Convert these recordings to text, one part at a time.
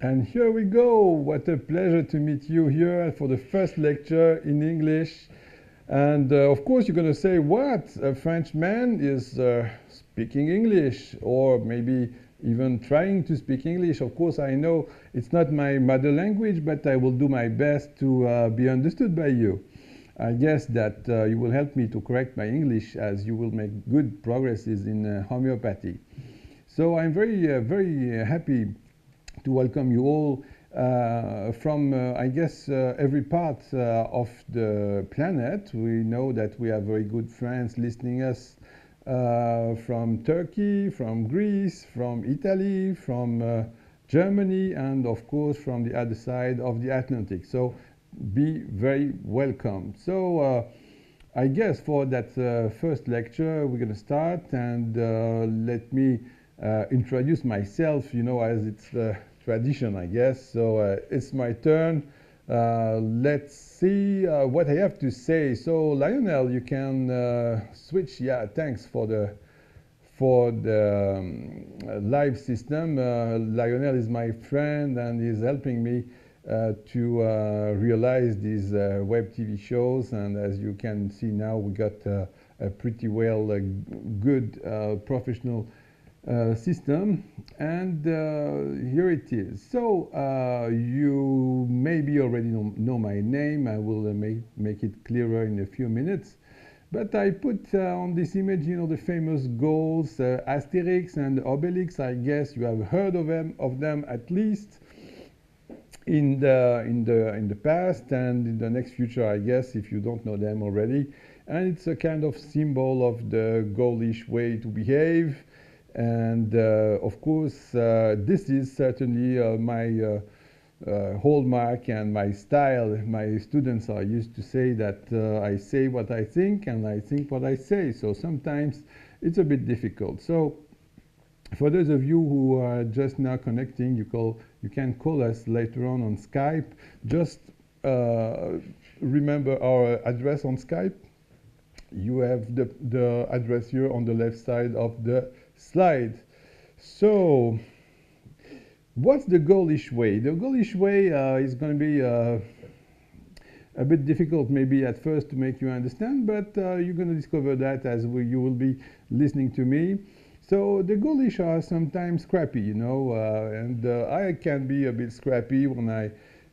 And here we go. What a pleasure to meet you here for the first lecture in English. And of course, you're going to say, what? A Frenchman is speaking English, or maybe even trying to speak English. Of course, I know it's not my mother language, but I will do my best to be understood by you. I guess that you will help me to correct my English as you will make good progresses in homeopathy. So I'm very happy to welcome you all from, I guess, every part of the planet. We know that we have very good friends listening us from Turkey, from Greece, from Italy, from Germany, and of course from the other side of the Atlantic. So be very welcome. So I guess for that first lecture, we're going to start, and let me introduce myself, as it's the tradition, I guess. So it's my turn. Let's see what I have to say. So Lionel, you can switch. Yeah, thanks for the live system. Lionel is my friend and is helping me to realize these web TV shows. And as you can see now, we got a pretty well good professional system, and here it is. So you maybe already know my name. I will make it clearer in a few minutes. But I put on this image, the famous goals, Asterix and Obelix. I guess you have heard of them at least in the past and in the next future, I guess, if you don't know them already. And it's a kind of symbol of the Ghoulish way to behave. And of course, this is certainly my hallmark and my style. My students are used to say that I say what I think and I think what I say. So sometimes it's a bit difficult. So for those of you who are just now connecting, you can call us later on Skype. Just remember our address on Skype. You have the address here on the left side of the slide. So what's the Ghoulish way? The Ghoulish way is going to be a bit difficult maybe at first to make you understand, but you're going to discover that as you will be listening to me. So the Ghoulish are sometimes scrappy, and I can be a bit scrappy when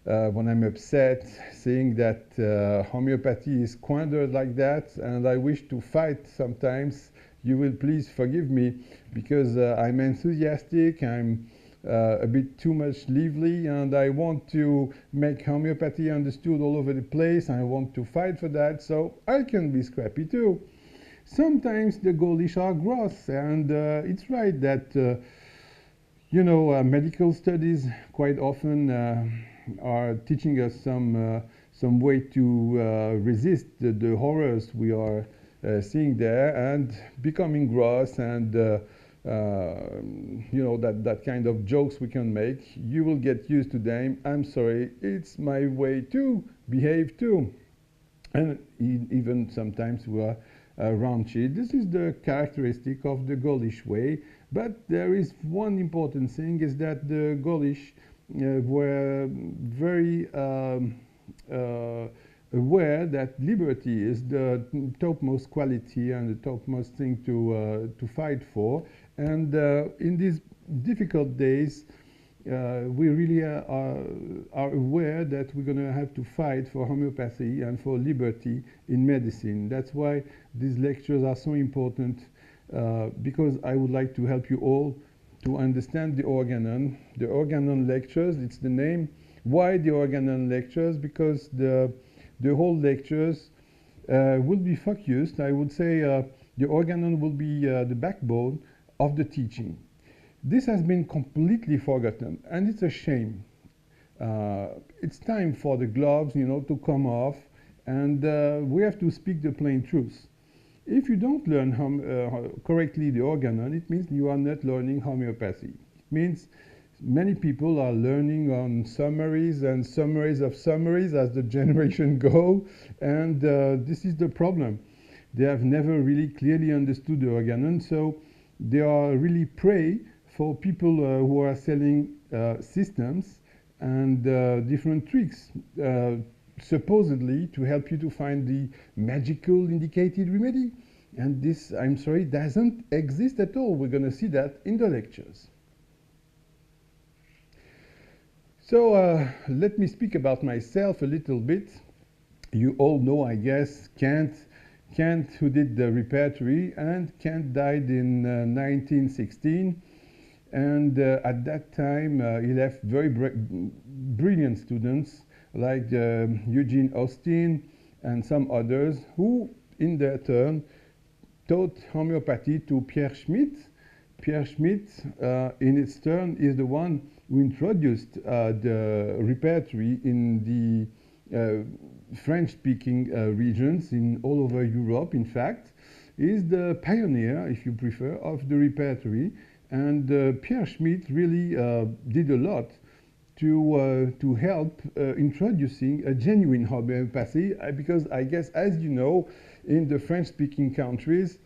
I'm upset, seeing that homeopathy is squandered like that, and I wish to fight sometimes. You will please forgive me because I'm enthusiastic, I'm a bit too much lively, and I want to make homeopathy understood all over the place. I want to fight for that, so I can be scrappy too. Sometimes the Ghoulish are gross, and it's right that medical studies quite often are teaching us some way to resist the horrors we are seeing there, and becoming gross, and that kind of jokes we can make. You will get used to them. I'm sorry, it's my way to behave too, and even sometimes we are raunchy. This is the characteristic of the Ghoulish way. But there is one important thing, is that the Ghoulish were very aware that liberty is the topmost quality and the topmost thing to fight for. And in these difficult days, we really are aware that we're going to have to fight for homeopathy and for liberty in medicine. That's why these lectures are so important, because I would like to help you all to understand the Organon. The Organon lectures, it's the name. Why the Organon lectures? Because the whole lectures will be focused. I would say the Organon will be the backbone of the teaching. This has been completely forgotten, and it's a shame. It's time for the gloves, to come off, and we have to speak the plain truth. If you don't learn correctly the Organon, it means you are not learning homeopathy. It means many people are learning on summaries and summaries of summaries as the generation go, and this is the problem. They have never really clearly understood the Organon, so they are really prey for people who are selling systems and different tricks, supposedly to help you to find the magical indicated remedy. And this, I'm sorry, doesn't exist at all. We're going to see that in the lectures. So let me speak about myself a little bit. You all know, I guess, Kant, who did the repertory, and Kant died in 1916. And at that time, he left very brilliant students like Eugene Austin and some others who, in their turn, taught homeopathy to Pierre Schmidt. Pierre Schmidt, in its turn, is the one who introduced the repertory in the French-speaking regions in all over Europe. In fact, is the pioneer, if you prefer, of the repertory. And Pierre Schmidt really did a lot to help introducing a genuine homeopathy, because I guess, as you know, in the French-speaking countries,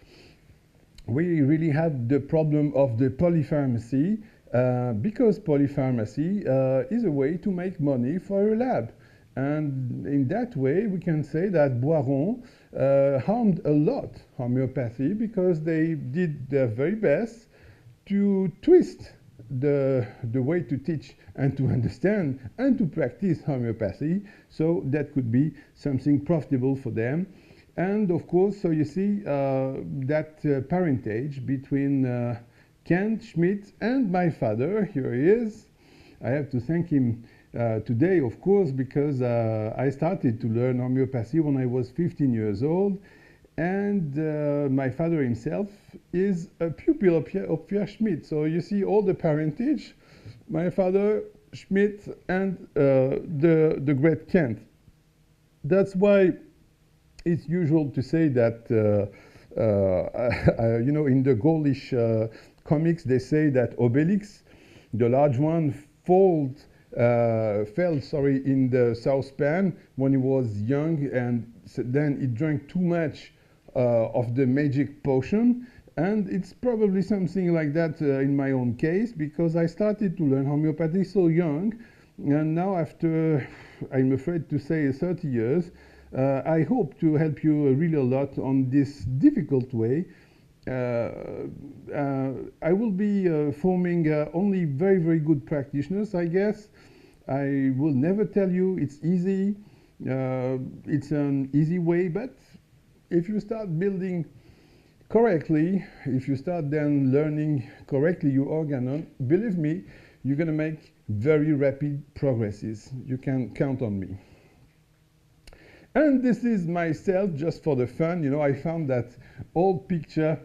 we really have the problem of the polypharmacy, because polypharmacy is a way to make money for a lab. And in that way, we can say that Boiron harmed a lot homeopathy, because they did their very best to twist the way to teach and to understand and to practice homeopathy, so that could be something profitable for them. And of course, so you see that parentage between Kant, Schmidt, and my father. Here he is. I have to thank him today, of course, because I started to learn homeopathy when I was 15 years old. And my father himself is a pupil of Pierre Schmidt. So you see all the parentage, my father, Schmidt, and the great Kant. That's why it's usual to say that, you know, in the Ghoulish comics, they say that Obelix, the large one, fell in the saucepan when he was young, and then he drank too much of the magic potion. And it's probably something like that in my own case, because I started to learn homeopathy so young, and now after, I'm afraid to say, 30 years, I hope to help you really a lot on this difficult way. I will be forming only very, very good practitioners, I guess. I will never tell you it's easy. It's an easy way, but if you start building correctly, if you start then learning correctly your organon, believe me, you're going to make very rapid progresses. You can count on me. And this is myself, just for the fun. You know, I found that old picture.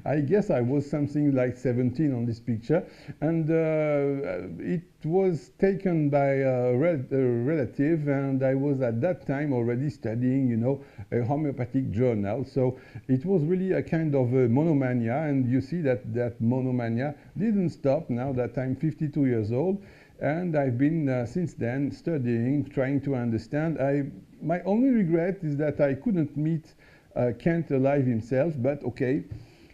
I guess I was something like 17 on this picture, and it was taken by a relative, and I was at that time already studying, you know, a homeopathic journal. So it was really a kind of a monomania, and you see that that monomania didn't stop now that I'm 52 years old. And I've been, since then, studying, trying to understand. My only regret is that I couldn't meet Kant alive himself, but okay.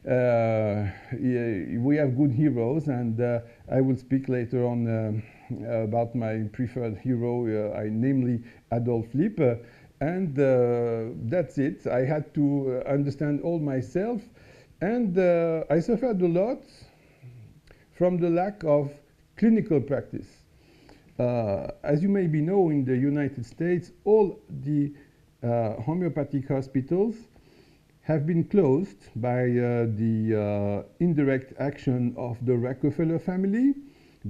We have good heroes, and I will speak later on about my preferred hero, namely Adolf Lippert. And that's it. I had to understand all myself, and I suffered a lot from the lack of clinical practice. As you maybe know, in the United States, all the homeopathic hospitals have been closed by the indirect action of the Rockefeller family,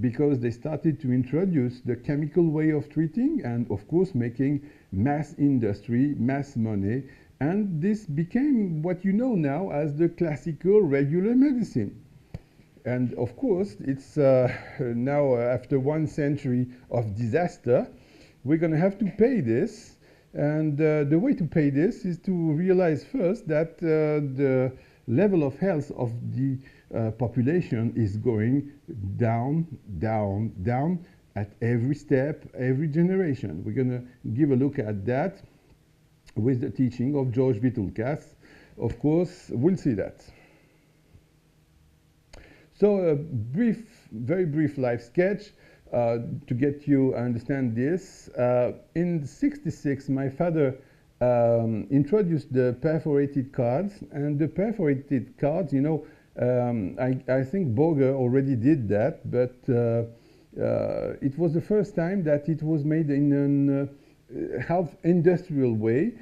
because they started to introduce the chemical way of treating and, of course, making mass industry, mass money. And this became what you know now as the classical regular medicine. And of course, it's now, after 1 century of disaster, we're going to have to pay this. And the way to pay this is to realize first that the level of health of the population is going down, down, down at every step, every generation. We're going to give a look at that with the teaching of George Vitulkas. Of course, we'll see that. So a brief very brief life sketch to get you understand this. In '66, my father introduced the perforated cards, and the perforated cards, you know, I think Borger already did that, but it was the first time that it was made in an half industrial way,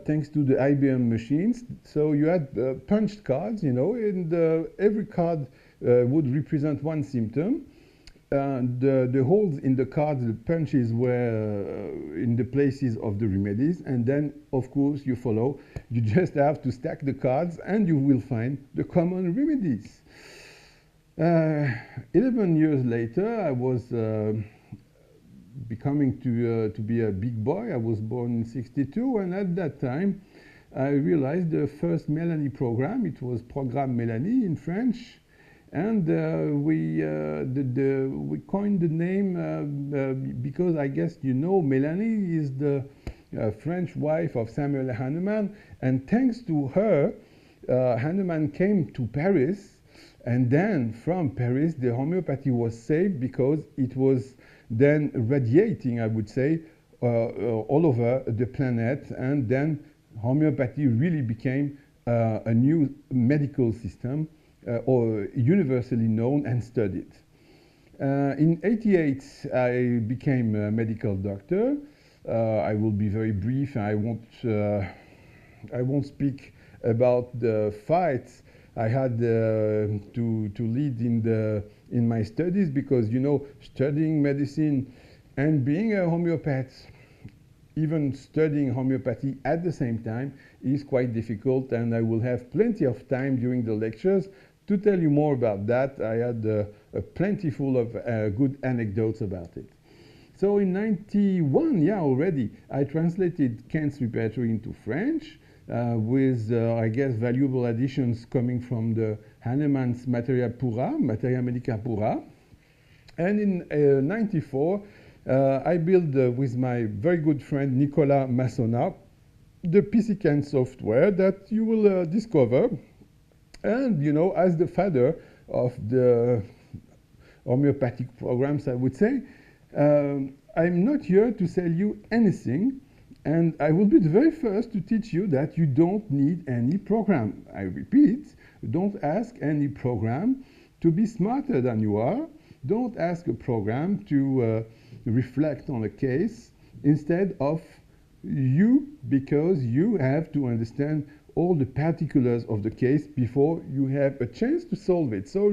thanks to the IBM machines. So you had punched cards, you know, and every card would represent one symptom. The holes in the cards, the punches were in the places of the remedies, and then, of course, you follow. You just have to stack the cards, and you will find the common remedies. 11 years later, I was becoming to be a big boy. I was born in '62, and at that time, I realized the first Melanie program. It was Programme Melanie in French. And we coined the name because I guess you know Melanie is the French wife of Samuel Hahnemann, and thanks to her, Hahnemann came to Paris, and then from Paris the homeopathy was saved because it was then radiating, I would say, all over the planet, and then homeopathy really became a new medical system. Or universally known and studied. In '88, I became a medical doctor. I will be very brief. I won't speak about the fights I had to lead in my studies, because you know, studying medicine and being a homeopath, even studying homeopathy at the same time, is quite difficult, and I will have plenty of time during the lectures to tell you more about that. I had plenty full of good anecdotes about it. So in '91, yeah, already, I translated Kant's repertory into French with, I guess, valuable additions coming from the Hahnemann's Materia Pura, Materia Medica Pura. And in '94, I built with my very good friend Nicolas Massonat the PCCAN software that you will discover. And, you know, as the father of the homeopathic programs, I would say, I'm not here to sell you anything, and I will be the very first to teach you that you don't need any program. I repeat, don't ask any program to be smarter than you are. Don't ask a program to reflect on a case instead of you, because you have to understand all the particulars of the case before you have a chance to solve it. So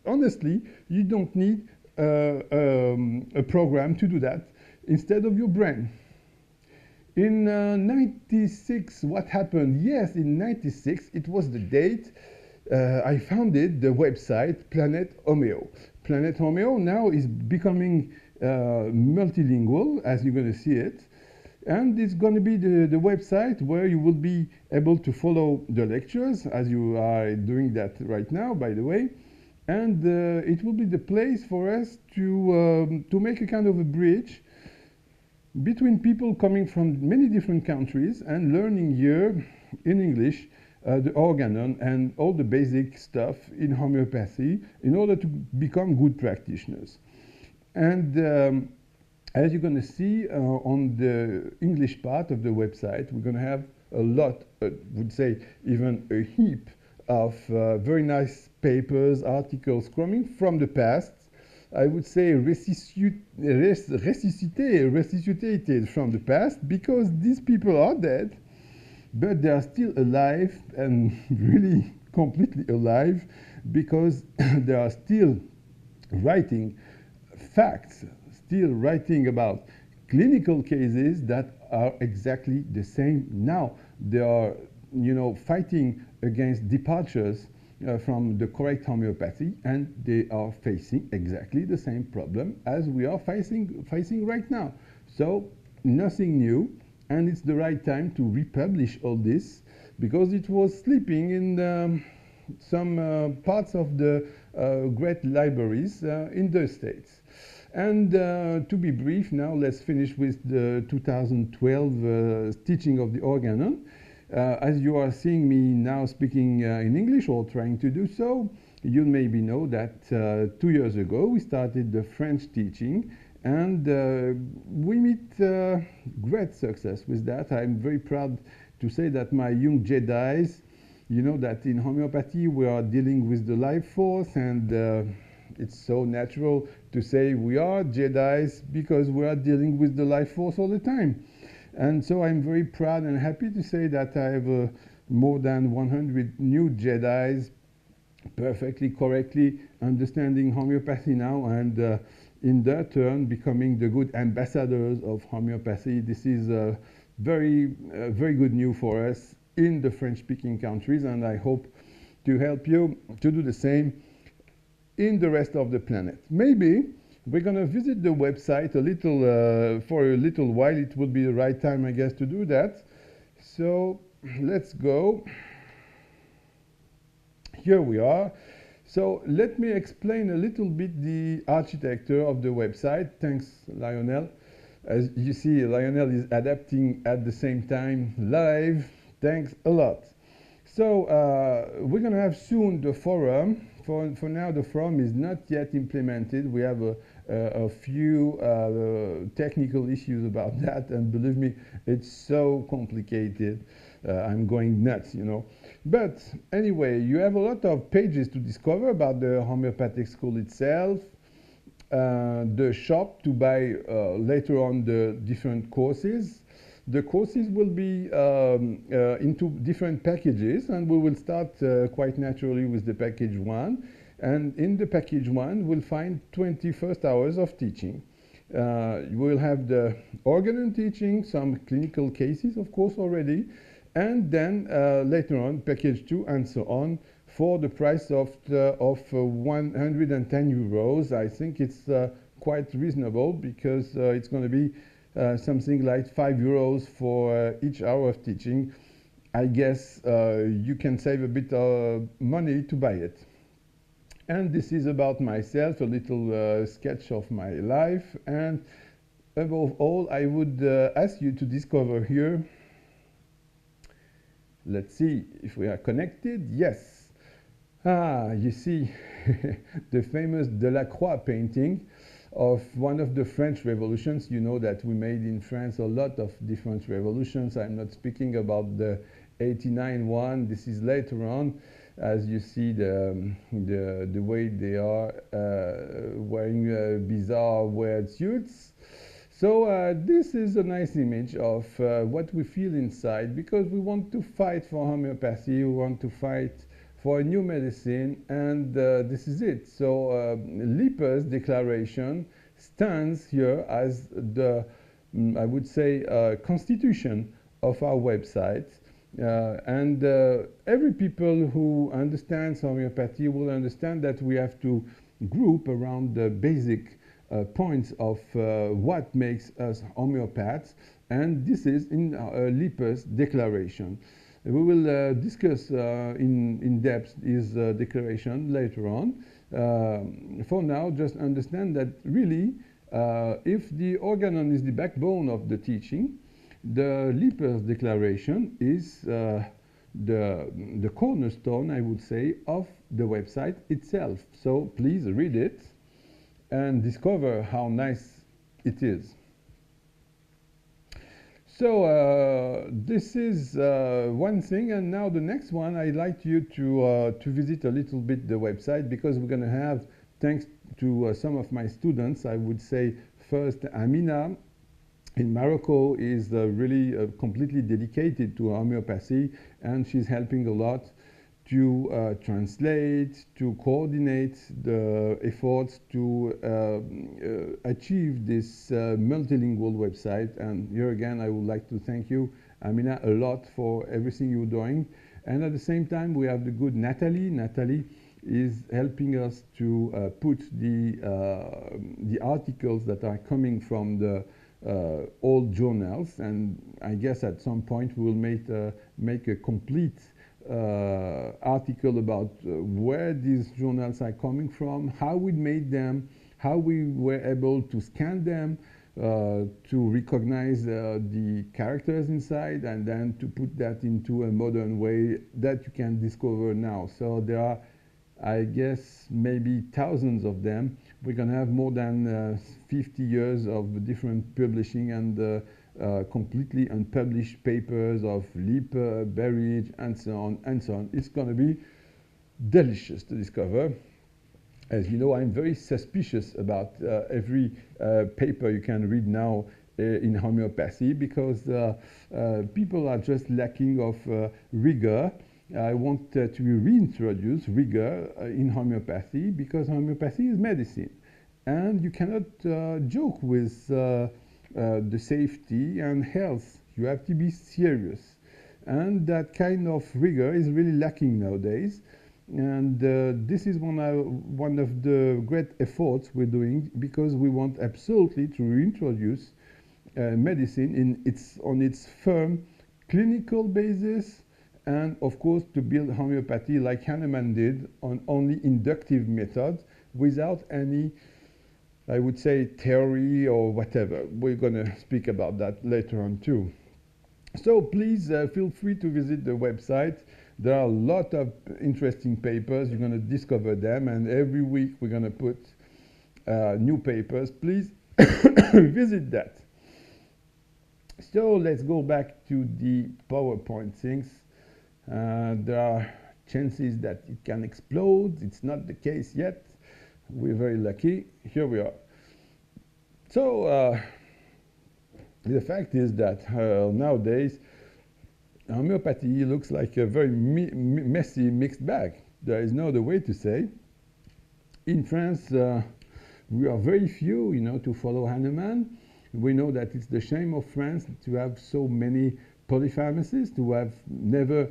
honestly, you don't need a program to do that instead of your brain. In '96, what happened? Yes, in '96, it was the date I founded the website Planete Homeo. Planete Homeo now is becoming multilingual, as you're going to see it. And it's going to be the website where you will be able to follow the lectures, as you are doing that right now, by the way. And it will be the place for us to make a kind of a bridge between people coming from many different countries and learning here in English the Organon and all the basic stuff in homeopathy in order to become good practitioners. And as you're going to see on the English part of the website, we're going to have a lot, would say even a heap of very nice papers, articles coming from the past. I would say resuscitated from the past, because these people are dead, but they are still alive, and really completely alive, because they are still writing facts, still writing about clinical cases that are exactly the same now. They are, you know, fighting against departures from the correct homeopathy, and they are facing exactly the same problem as we are facing right now. So nothing new, and it's the right time to republish all this, because it was sleeping in some parts of the great libraries in the States. And to be brief, now let's finish with the 2012 teaching of the Organon. As you are seeing me now speaking in English or trying to do so, you maybe know that 2 years ago we started the French teaching, and we meet great success with that. I'm very proud to say that my young Jedis, you know that in homeopathy we are dealing with the life force, and it's so natural to say we are Jedis because we are dealing with the life force all the time. And so I'm very proud and happy to say that I have more than 100 new Jedis perfectly, correctly understanding homeopathy now, and in their turn becoming the good ambassadors of homeopathy. This is very good news for us in the French-speaking countries, and I hope to help you to do the same in the rest of the planet. Maybe we're going to visit the website a little for a little while. It will be the right time, I guess, to do that. So let's go. Here we are. So let me explain a little bit the architecture of the website. Thanks, Lionel. As you see, Lionel is adapting at the same time live. Thanks a lot. So we're going to have soon the forum. For now, the forum is not yet implemented. We have a few technical issues about that, and believe me, it's so complicated. I'm going nuts, you know. But anyway, you have a lot of pages to discover about the homeopathic school itself, the shop to buy later on the different courses. The courses will be into different packages, and we will start quite naturally with the package 1. And in the package 1, we'll find 21st hours of teaching. We'll have the Organon teaching, some clinical cases, of course, already, and then later on, package 2, and so on, for the price of 110 euros. I think it's quite reasonable, because it's going to be something like 5 euros for each hour of teaching. I guess you can save a bit of money to buy it. And this is about myself, a little sketch of my life. And above all, I would ask you to discover here. Let's see if we are connected. Yes. You see the famous Delacroix painting of one of the French revolutions. You know that we made in France a lot of different revolutions. I'm not speaking about the 89 one. This is later on, as you see the way they are wearing bizarre weird suits. So this is a nice image of what we feel inside, because we want to fight for homeopathy, we want to fight for a new medicine, and this is it. So Lippert's declaration stands here as the, I would say, constitution of our website. And every people who understands homeopathy will understand that we have to group around the basic points of what makes us homeopaths, and this is in Lippert's declaration. We will discuss in depth his declaration later on. For now, just understand that really, if the Organon is the backbone of the teaching, the Lippert's declaration is the cornerstone, I would say, of the website itself. So please read it and discover how nice it is. So this is one thing, and now the next one, I'd like you to visit a little bit the website, because we're going to have, thanks to some of my students, I would say first Amina in Morocco is really completely dedicated to homeopathy, and she's helping a lot to translate, to coordinate the efforts to achieve this multilingual website. And here again, I would like to thank you, Amina, a lot for everything you're doing. And at the same time, we have the good Natalie. Natalie is helping us to put the articles that are coming from the old journals. And I guess at some point we will make a complete article about where these journals are coming from, how we made them, how we were able to scan them, to recognize the characters inside and then to put that into a modern way that you can discover now. So there are, I guess, maybe thousands of them. We're going to have more than 50 years of different publishing and completely unpublished papers of Lippert, Berridge, and so on and so on. It's going to be delicious to discover. As you know, I'm very suspicious about every paper you can read now in homeopathy because people are just lacking of rigor. I want to reintroduce rigor in homeopathy because homeopathy is medicine. And you cannot joke with the safety and health. You have to be serious. And that kind of rigor is really lacking nowadays. And this is one of the great efforts we're doing because we want absolutely to reintroduce medicine on its firm clinical basis, and of course to build homeopathy like Hahnemann did on only inductive methods without any, I would say, theory or whatever. We're going to speak about that later on too. So please feel free to visit the website. There are a lot of interesting papers. You're going to discover them, and every week we're going to put new papers. Please visit that. So let's go back to the PowerPoint things. There are chances that it can explode. It's not the case yet. We're very lucky. Here we are. So the fact is that nowadays homeopathy looks like a very messy mixed bag. There is no other way to say. In France, we are very few, to follow Hahnemann. We know that it's the shame of France to have so many polypharmacists who have never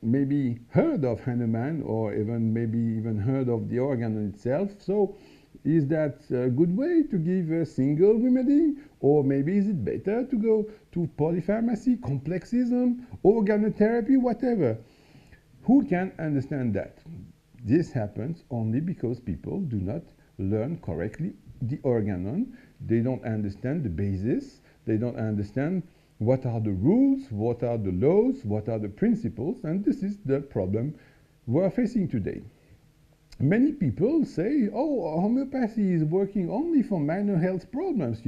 maybe heard of Hahnemann or maybe even heard of the Organon itself. So is that a good way to give a single remedy? Or maybe is it better to go to polypharmacy, complexism, organotherapy, whatever? Who can understand that? This happens only because people do not learn correctly the Organon. They don't understand the basis. They don't understand what are the rules, what are the laws, what are the principles, and this is the problem we're facing today. Many people say, oh, homeopathy is working only for minor health problems,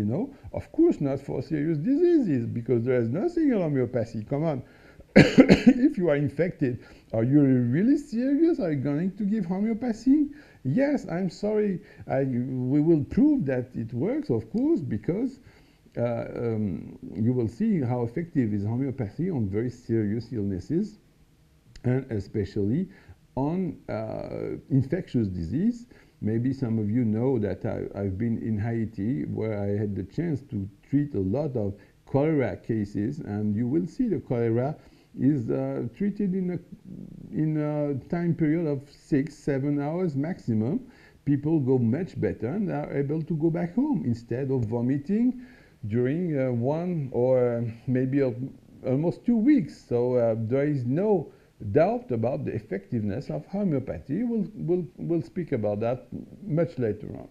Of course not for serious diseases, because there is nothing in homeopathy. Come on. If you are infected, are you really serious? Are you going to give homeopathy? Yes, I'm sorry. We will prove that it works, of course, because you will see how effective is homeopathy on very serious illnesses, and especially on infectious disease. Maybe some of you know that I've been in Haiti, where I had the chance to treat a lot of cholera cases, and you will see the cholera is treated in a time period of 6-7 hours maximum. People go much better and are able to go back home instead of vomiting during 1 or maybe almost 2 weeks. So there is no doubt about the effectiveness of homeopathy. We'll speak about that much later on.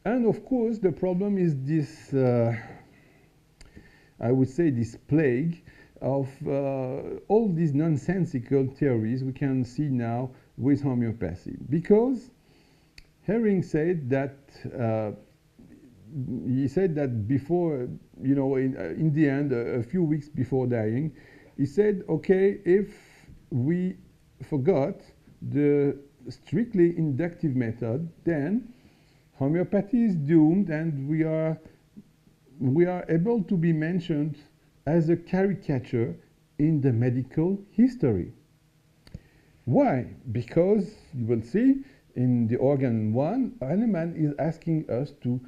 And of course, the problem is this, I would say, this plague of all these nonsensical theories we can see now with homeopathy. Because Hering said that, before, in the end, a few weeks before dying, he said, okay, if we forgot the strictly inductive method, then homeopathy is doomed, and we are able to be mentioned as a caricature in the medical history. Why? Because you will see in the Organon 1, Hahnemann is asking us to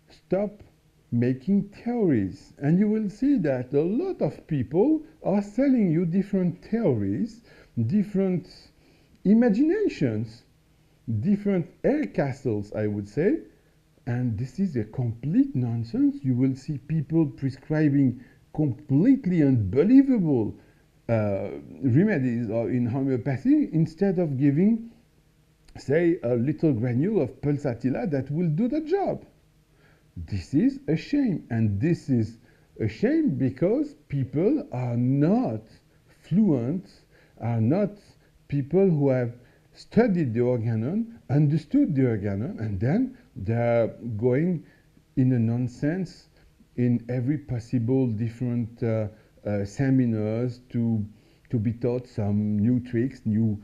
stop making theories. And you will see that a lot of people are selling you different theories, different imaginations, different air castles, I would say. And this is a complete nonsense. You will see people prescribing completely unbelievable remedies in homeopathy instead of giving, say, a little granule of pulsatilla that will do the job. This is a shame, and this is a shame because people are not fluent, are not people who have studied the Organon, understood the Organon, and then they're going in a nonsense in every possible different seminars to be taught some new tricks, new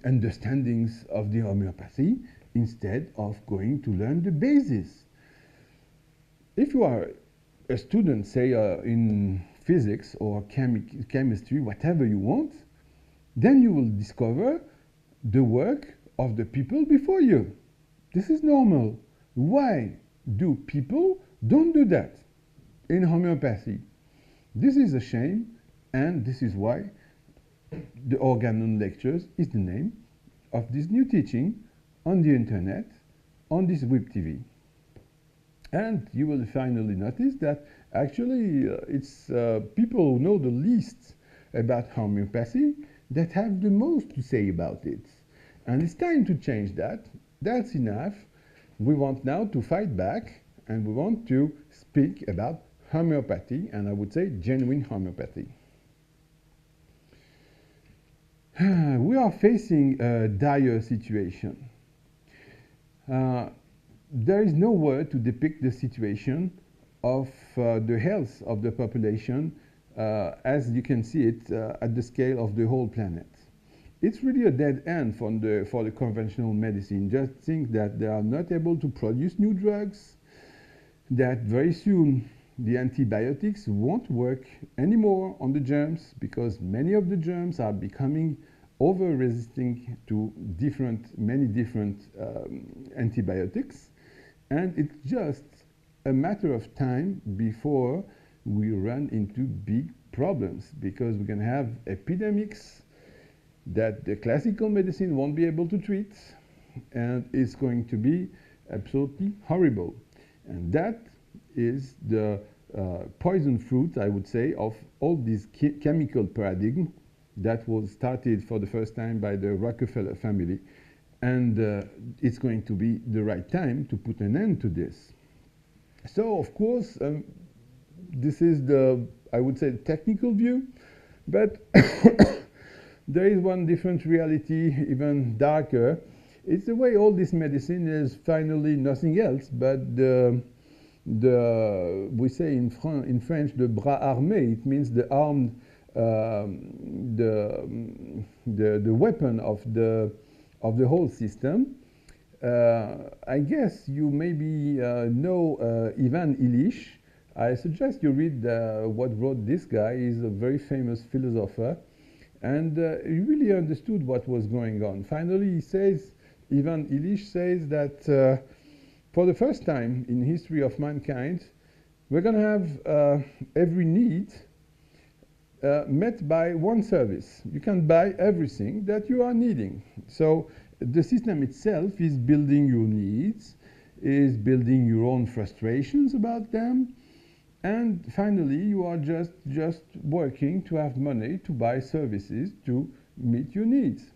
understandings of the homeopathy, instead of going to learn the basis. If you are a student, say in physics or chemistry, whatever you want, then you will discover the work of the people before you. This is normal. Why do people don't do that in homeopathy? This is a shame, and this is why the Organon lectures is the name of this new teaching on the internet, on this web TV. And you will finally notice that actually it's people who know the least about homeopathy that have the most to say about it. And it's time to change that. That's enough. We want now to fight back, and we want to speak about homeopathy, and I would say genuine homeopathy. We are facing a dire situation. There is no word to depict the situation of the health of the population as you can see it at the scale of the whole planet. It's really a dead end for the conventional medicine. Just think that they are not able to produce new drugs, that very soon the antibiotics won't work anymore on the germs because many of the germs are becoming over-resisting to many different antibiotics. And it's just a matter of time before we run into big problems because we're going to have epidemics that the classical medicine won't be able to treat, and it's going to be absolutely horrible. And that is the poison fruit, I would say, of all this chemical paradigm that was started for the first time by the Rockefeller family. And it's going to be the right time to put an end to this. So, of course, this is I would say, the technical view, but there is one different reality, even darker. It's the way all this medicine is finally nothing else but we say in French, the bras armé. It means the armed, the weapon of the whole system. I guess you maybe know Ivan Illich. I suggest you read what wrote this guy. He's a very famous philosopher, and he really understood what was going on. Finally, he says, Ivan Illich says that for the first time in the history of mankind, we're going to have every need met by one service. You can buy everything that you are needing. So the system itself is building your needs, is building your own frustrations about them, and finally you are just working to have money to buy services to meet your needs.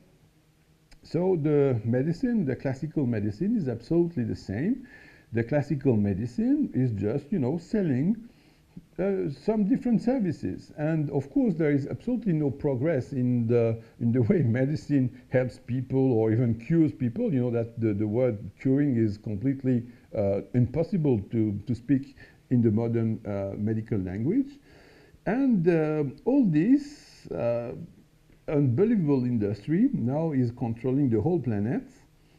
So the medicine, the classical medicine, is absolutely the same. The classical medicine is just, selling some different services. And of course, there is absolutely no progress in the way medicine helps people or even cures people. You know that the word curing is completely impossible to speak in the modern medical language. And all this unbelievable industry now is controlling the whole planet.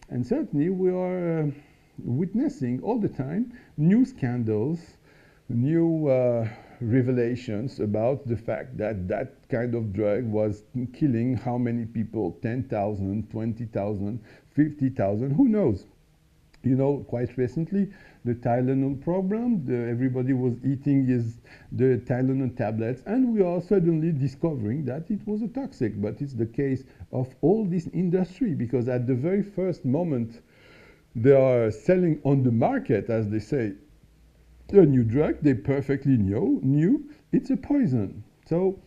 And certainly we are witnessing all the time new scandals, new revelations about the fact that that kind of drug was killing how many people? 10,000, 20,000, 50,000, who knows? Quite recently, the Tylenol problem, everybody was eating the Tylenol tablets, and we are suddenly discovering that it was a toxic. But it's the case of all this industry, because at the very first moment, they are selling on the market, as they say, a new drug. They perfectly knew it's a poison. So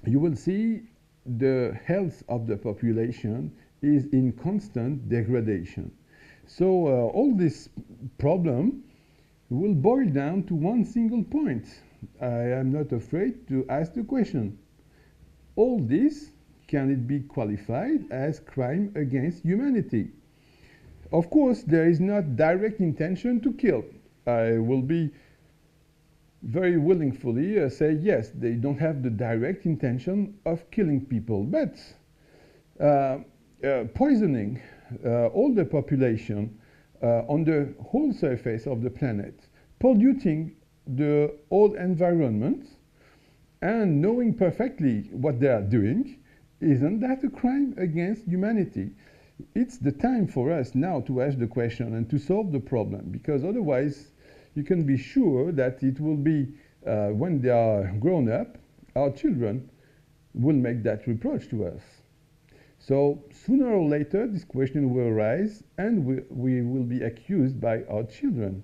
you will see the health of the population is in constant degradation. So all this problem will boil down to one single point. I am not afraid to ask the question. All this, can it be qualified as crime against humanity? Of course, there is not direct intention to kill. I will be very willingly say yes, they don't have the direct intention of killing people, but poisoning all the population on the whole surface of the planet, polluting the whole environment, and knowing perfectly what they are doing, isn't that a crime against humanity? It's the time for us now to ask the question and to solve the problem, because otherwise you can be sure that it will be, when they are grown up, our children will make that reproach to us. So sooner or later this question will arise, and we will be accused by our children.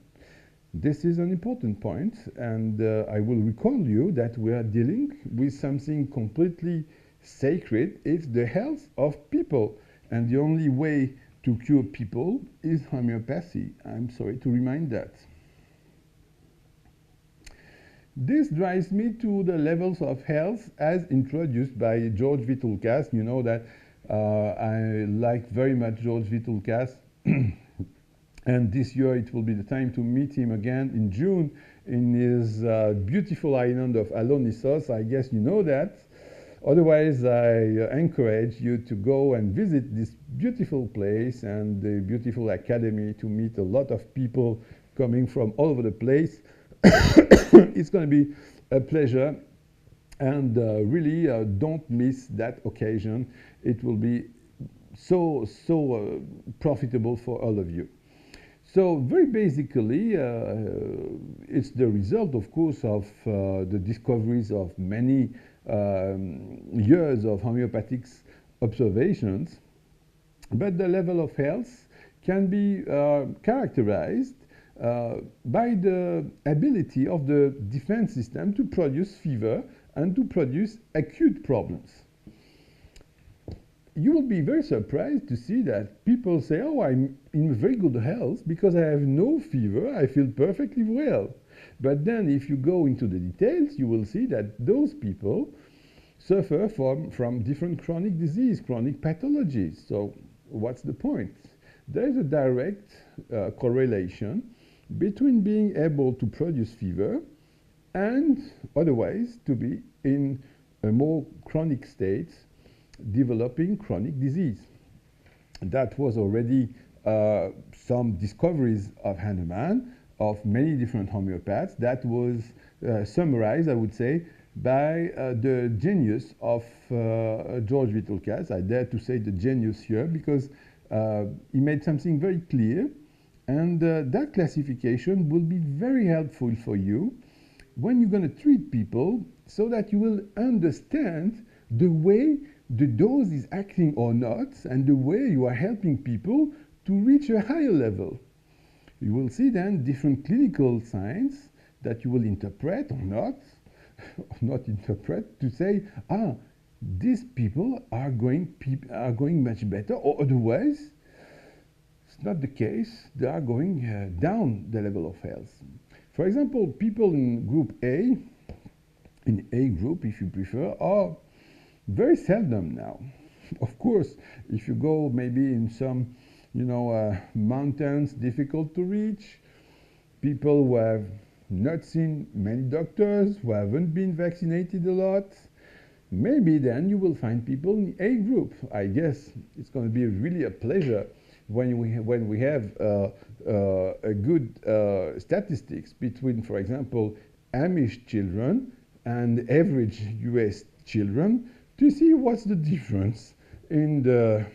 This is an important point, and I will recall you that we are dealing with something completely sacred. It's the health of people, and the only way to cure people is homeopathy. I'm sorry to remind that. This drives me to the levels of health as introduced by George Vitulkas. You know that I like very much George Vitulkas. And this year it will be the time to meet him again in June in his beautiful island of Alonissos. I guess you know that. Otherwise, I encourage you to go and visit this beautiful place and the beautiful academy to meet a lot of people coming from all over the place. It's going to be a pleasure, and really don't miss that occasion. It will be so profitable for all of you. So very basically, it's the result, of course, of the discoveries of many years of homeopathic observations. But the level of health can be characterized by the ability of the defense system to produce fever and to produce acute problems. You will be very surprised to see that people say, oh, I'm in very good health because I have no fever, I feel perfectly well. But then if you go into the details, you will see that those people suffer from different chronic disease, chronic pathologies. So what's the point? There is a direct correlation between being able to produce fever and otherwise to be in a more chronic state, developing chronic disease. That was already some discoveries of Hahnemann, of many different homeopaths. That was summarized, I would say, by the genius of George Vitulkas. I dare to say the genius here because he made something very clear, and that classification will be very helpful for you when you're going to treat people, so that you will understand the way the dose is acting or not, and the way you are helping people to reach a higher level. You will see then different clinical signs that you will interpret or not interpret, to say, these people are going much better, or otherwise it's not the case, they are going down the level of health. For example, people in group A, in A group if you prefer, are very seldom now. Of course, if you go maybe in some, mountains difficult to reach, people who have not seen many doctors, who haven't been vaccinated a lot, maybe then you will find people in A group. I guess it's going to be really a pleasure when we have a good statistics between, for example, Amish children and average US children, to see what's the difference in the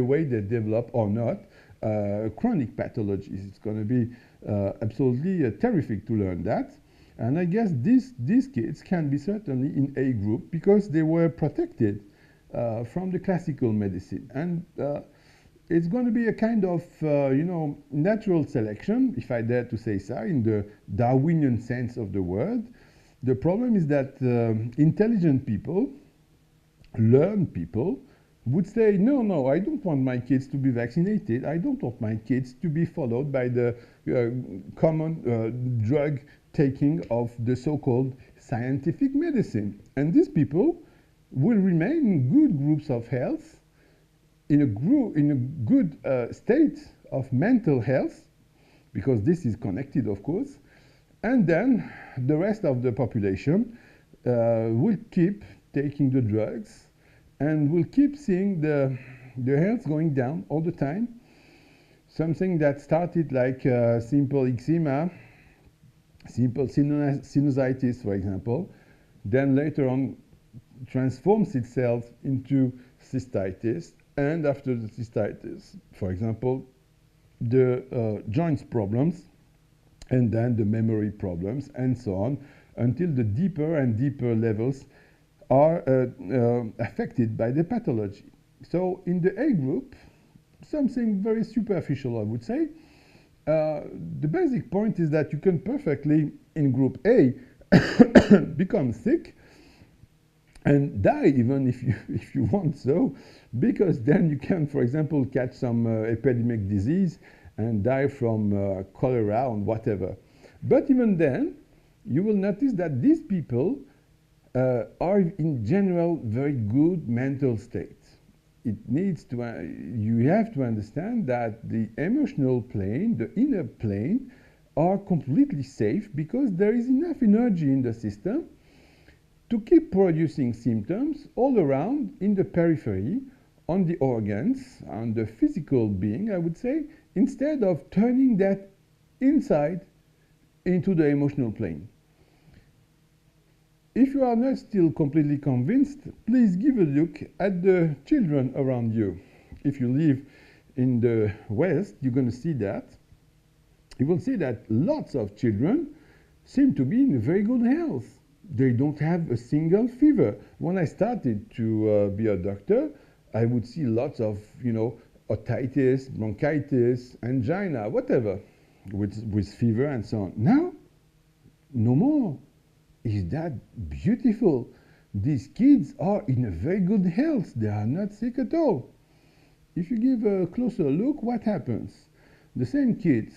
way they develop or not chronic pathologies. It's going to be absolutely terrific to learn that. And I guess these kids can be certainly in A group because they were protected from the classical medicine. And it's going to be a kind of, natural selection, if I dare to say so, in the Darwinian sense of the word. The problem is that intelligent people, learned people, would say, no, no, I don't want my kids to be vaccinated. I don't want my kids to be followed by the common drug taking of the so-called scientific medicine. And these people will remain in good groups of health, in a good state of mental health, because this is connected, of course. And then the rest of the population will keep taking the drugs and will keep seeing the health going down all the time. Something that started like simple eczema, simple sinusitis, for example, then later on transforms itself into cystitis, and after the cystitis, for example, the joints problems, and then the memory problems, and so on, until the deeper and deeper levels are affected by the pathology. So in the A group, something very superficial, I would say. The basic point is that you can perfectly, in group A, become sick and die even if you want so, because then you can, for example, catch some epidemic disease and die from cholera or whatever. But even then, you will notice that these people are in general very good mental state. It needs to, you have to understand that the emotional plane, the inner plane, are completely safe because there is enough energy in the system to keep producing symptoms all around in the periphery, on the organs, on the physical being, I would say, instead of turning that inside into the emotional plane. If you are not still completely convinced, please give a look at the children around you. If you live in the West, you're going to see that. You will see that lots of children seem to be in very good health. They don't have a single fever. When I started to be a doctor, I would see lots of, otitis, bronchitis, angina, whatever, with fever and so on. Now, no more. Is that beautiful? These kids are in a very good health. They are not sick at all. If you give a closer look, what happens? The same kids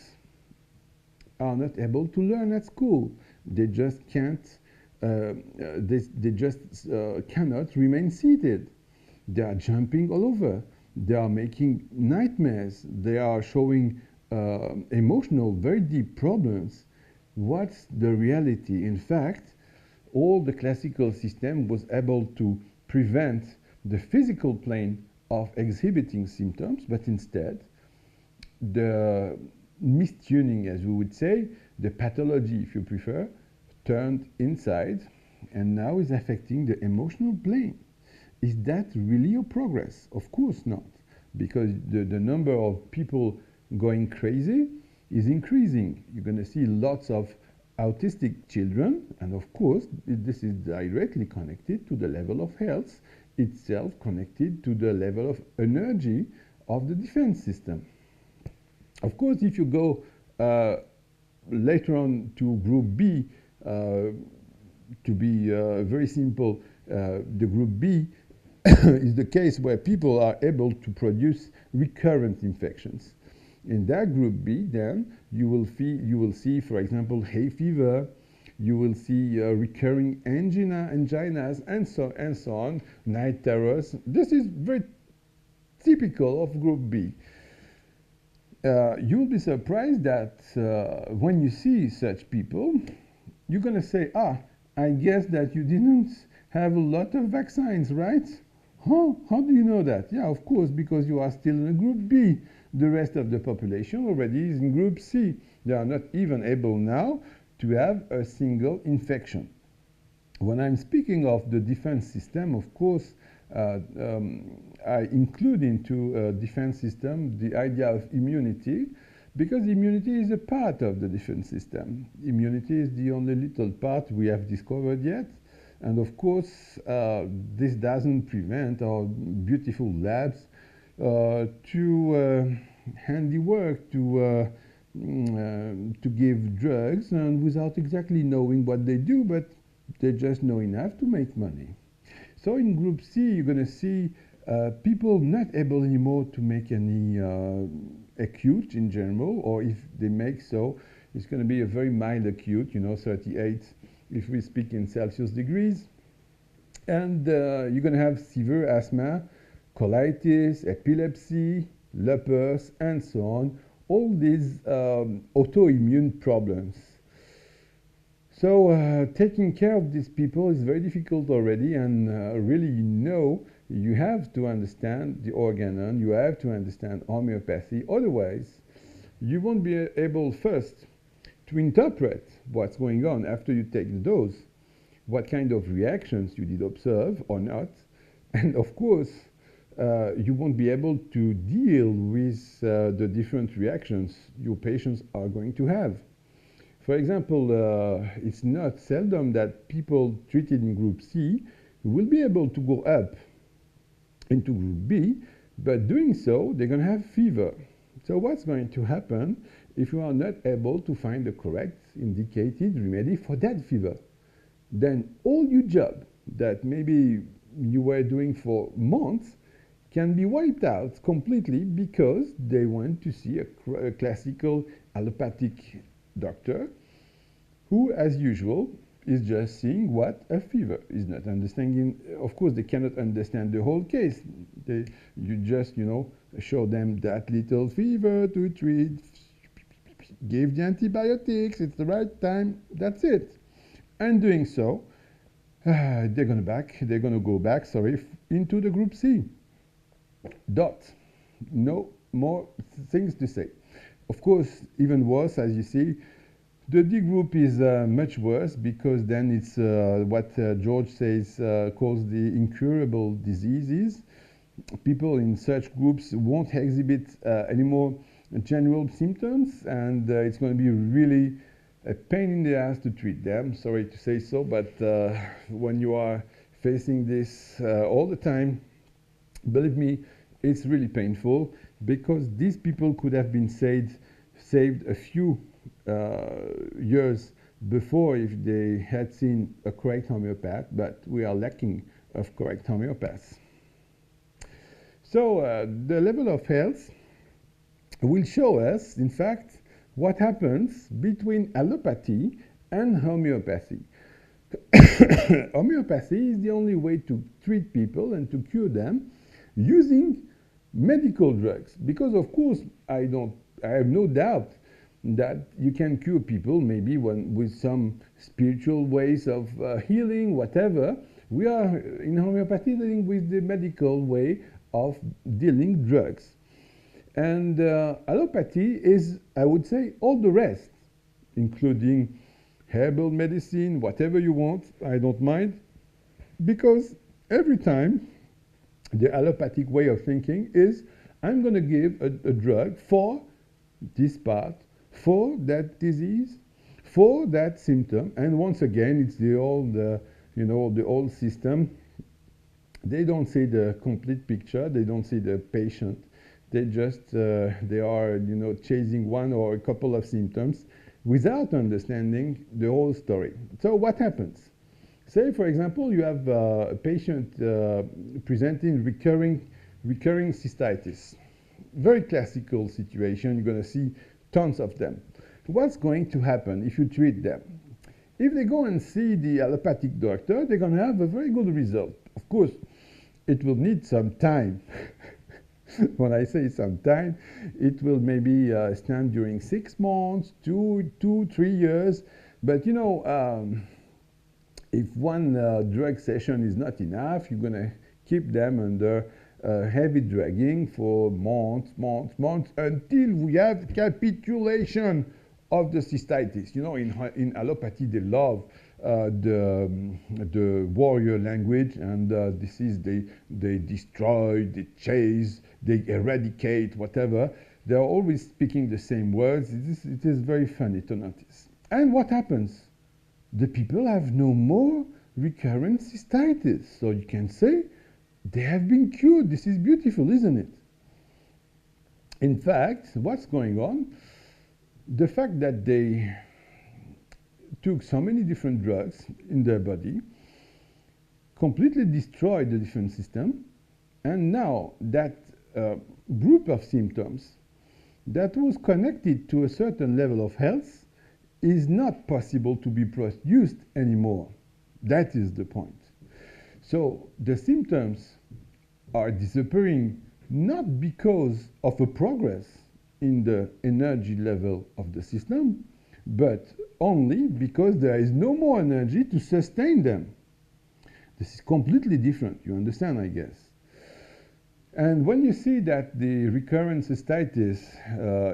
are not able to learn at school. They just can't, they just cannot remain seated. They are jumping all over. They are making nightmares. They are showing emotional, very deep problems. What's the reality? In fact, all the classical system was able to prevent the physical plane of exhibiting symptoms, but instead, the mistuning, as we would say, the pathology, if you prefer, turned inside and now is affecting the emotional plane. Is that really a progress? Of course not, because the number of people going crazy is increasing. You're going to see lots of autistic children, and of course, this is directly connected to the level of health, itself connected to the level of energy of the defense system. Of course, if you go later on to group B, to be very simple, the group B is the case where people are able to produce recurrent infections. In that group B, then, you will see, for example, hay fever, you will see recurring anginas, and so on, night terrors. This is very typical of group B. You'll be surprised that when you see such people, you're going to say, I guess that you didn't have a lot of vaccines, right? Huh? How do you know that? Yeah, of course, because you are still in group B. The rest of the population already is in group C. They are not even able now to have a single infection. When I'm speaking of the defense system, of course, I include into defense system the idea of immunity, because immunity is a part of the defense system. Immunity is the only little part we have discovered yet. And of course, this doesn't prevent our beautiful labs to handiwork to give drugs, and without exactly knowing what they do, but they just know enough to make money. So in group C, you're going to see People not able anymore to make any acute in general, or if they make so, it's going to be a very mild acute, 38 if we speak in Celsius degrees. And you're going to have severe asthma, colitis, epilepsy, lupus, and so on. All these autoimmune problems. So taking care of these people is very difficult already, and really, you have to understand the Organon, you have to understand homeopathy. Otherwise, you won't be able first to interpret what's going on after you take the dose, what kind of reactions you did observe or not, and of course, you won't be able to deal with the different reactions your patients are going to have. For example, it's not seldom that people treated in group C will be able to go up into group B, but doing so, they're going to have fever. So what's going to happen if you are not able to find the correct indicated remedy for that fever? Then all your job that maybe you were doing for months can be wiped out completely because they went to see a classical allopathic doctor who, as usual, is just seeing what a fever is not understanding. Of course, they cannot understand the whole case. You just, show them that little fever to treat, give the antibiotics, it's the right time, that's it. And doing so, they're going to go back, into the group C. No more things to say. Of course, even worse, as you see, the D group is much worse because then it's what George calls the incurable diseases. People in such groups won't exhibit any more general symptoms, and it's going to be really a pain in the ass to treat them. Sorry to say so, but when you are facing this all the time, believe me, it's really painful because these people could have been saved a few years before if they had seen a correct homeopath, but we are lacking of correct homeopaths. So the level of health will show us, in fact, what happens between allopathy and homeopathy. Homeopathy is the only way to treat people and to cure them using medical drugs, because of course I have no doubt that you can cure people maybe with some spiritual ways of healing, whatever. We are in homeopathy dealing with the medical way of dealing drugs. And allopathy is, I would say, all the rest, including herbal medicine, whatever you want, I don't mind, because every time the allopathic way of thinking is, I'm going to give a drug for this part, for that disease, for that symptom, and once again, it's the old system. They don't see the complete picture. They don't see the patient. They just they are chasing one or a couple of symptoms without understanding the whole story. So what happens? Say, for example, you have a patient presenting recurring cystitis. Very classical situation. You're going to see tons of them. What's going to happen if you treat them? If they go and see the allopathic doctor, they're going to have a very good result. Of course, it will need some time. When I say some time, it will maybe stand during 6 months, 2, 3 years. But if one drug session is not enough, you're going to keep them under heavy drugging for months until we have capitulation of the cystitis. In allopathy, they love the warrior language, and this is they destroy, they chase, they eradicate, whatever. They are always speaking the same words. It is very funny to notice. And what happens? The people have no more recurrent cystitis. So you can say they have been cured. This is beautiful, isn't it? In fact, what's going on? The fact that they took so many different drugs in their body completely destroyed the defense system, And now that group of symptoms that was connected to a certain level of health is not possible to be produced anymore. That is the point. So the symptoms are disappearing not because of a progress in the energy level of the system, but only because there is no more energy to sustain them. This is completely different, you understand, I guess. And when you see that the recurrent cystitis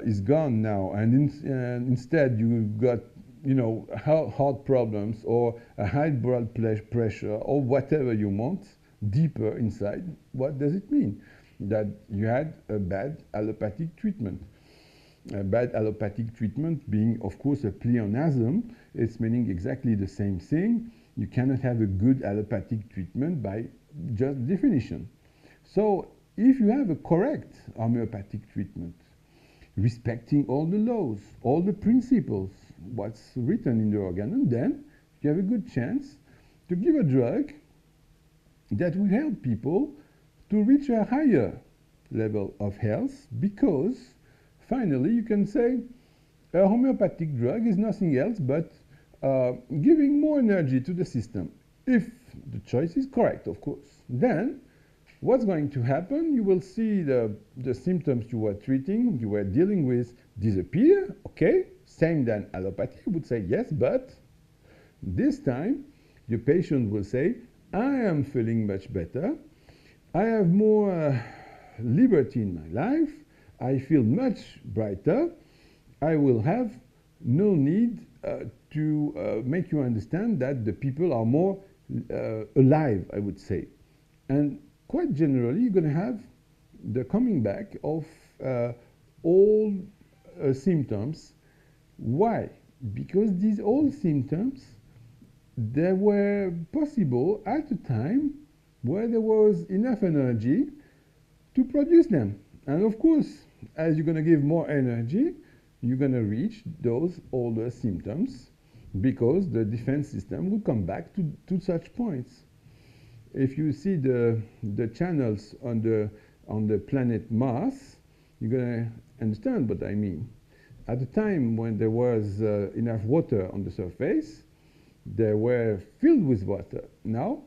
is gone now, and instead you've got, you know, heart problems or a high blood pressure or whatever you want deeper inside, what does it mean? That you had a bad allopathic treatment. A bad allopathic treatment being, of course, a pleonasm. It's meaning exactly the same thing. You cannot have a good allopathic treatment by just definition. So if you have a correct homeopathic treatment, respecting all the laws, all the principles, what's written in the Organon, then you have a good chance to give a drug that will help people to reach a higher level of health, because finally you can say a homeopathic drug is nothing else but giving more energy to the system. If the choice is correct, of course. Then what's going to happen? You will see the symptoms you were treating, you were dealing with disappear. Okay, same than allopathy. You would say yes, but this time your patient will say, I am feeling much better. I have more liberty in my life. I feel much brighter. I will have no need to make you understand that the people are more alive, I would say. And quite generally, you're going to have the coming back of all symptoms. Why? Because these old symptoms, they were possible at a time where there was enough energy to produce them. And of course, as you're going to give more energy, you're going to reach those older symptoms, because the defense system will come back to such points. If you see the channels on the planet Mars, you're going to understand what I mean. At the time when there was enough water on the surface, they were filled with water. Now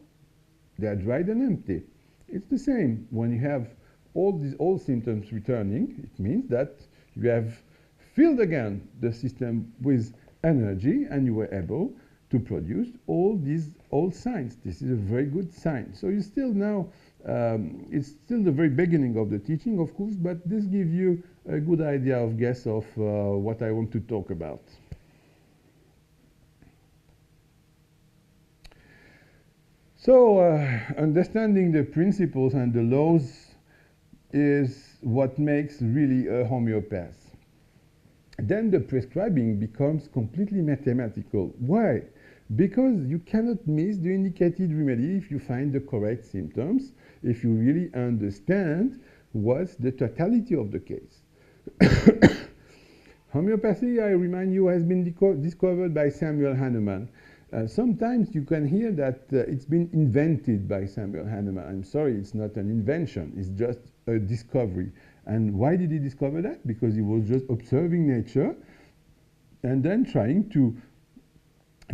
they are dried and empty. It's the same. When you have all these old symptoms returning, it means that you have filled again the system with energy, and you were able to produce all these old signs. This is a very good sign. So you still now, it's still the very beginning of the teaching, of course, but this gives you a good idea of guess of what I want to talk about. So understanding the principles and the laws is what makes really a homeopath. Then the prescribing becomes completely mathematical. Why? Because you cannot miss the indicated remedy if you find the correct symptoms, if you really understand what's the totality of the case. Homeopathy, I remind you, has been discovered by Samuel Hahnemann. Sometimes you can hear that it's been invented by Samuel Hahnemann. I'm sorry, it's not an invention, it's just a discovery. And why did he discover that? Because he was just observing nature and then trying to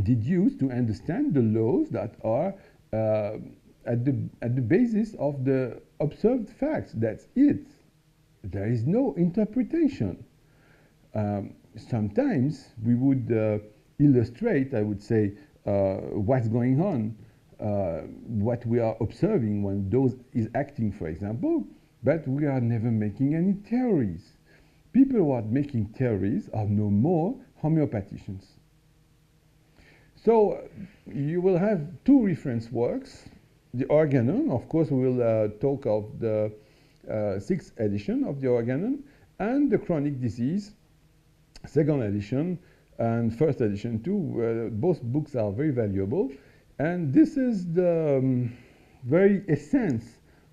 deduce, to understand the laws that are at the basis of the observed facts. That's it. There is no interpretation. Sometimes we would illustrate, I would say, what's going on, what we are observing when dose is acting, for example, but we are never making any theories. People who are making theories are no more homeopathicians. So you will have two reference works. The Organon, of course, we will talk of the 6th edition of the Organon, and the Chronic Disease, 2nd edition, and 1st edition too. Both books are very valuable, and this is the very essence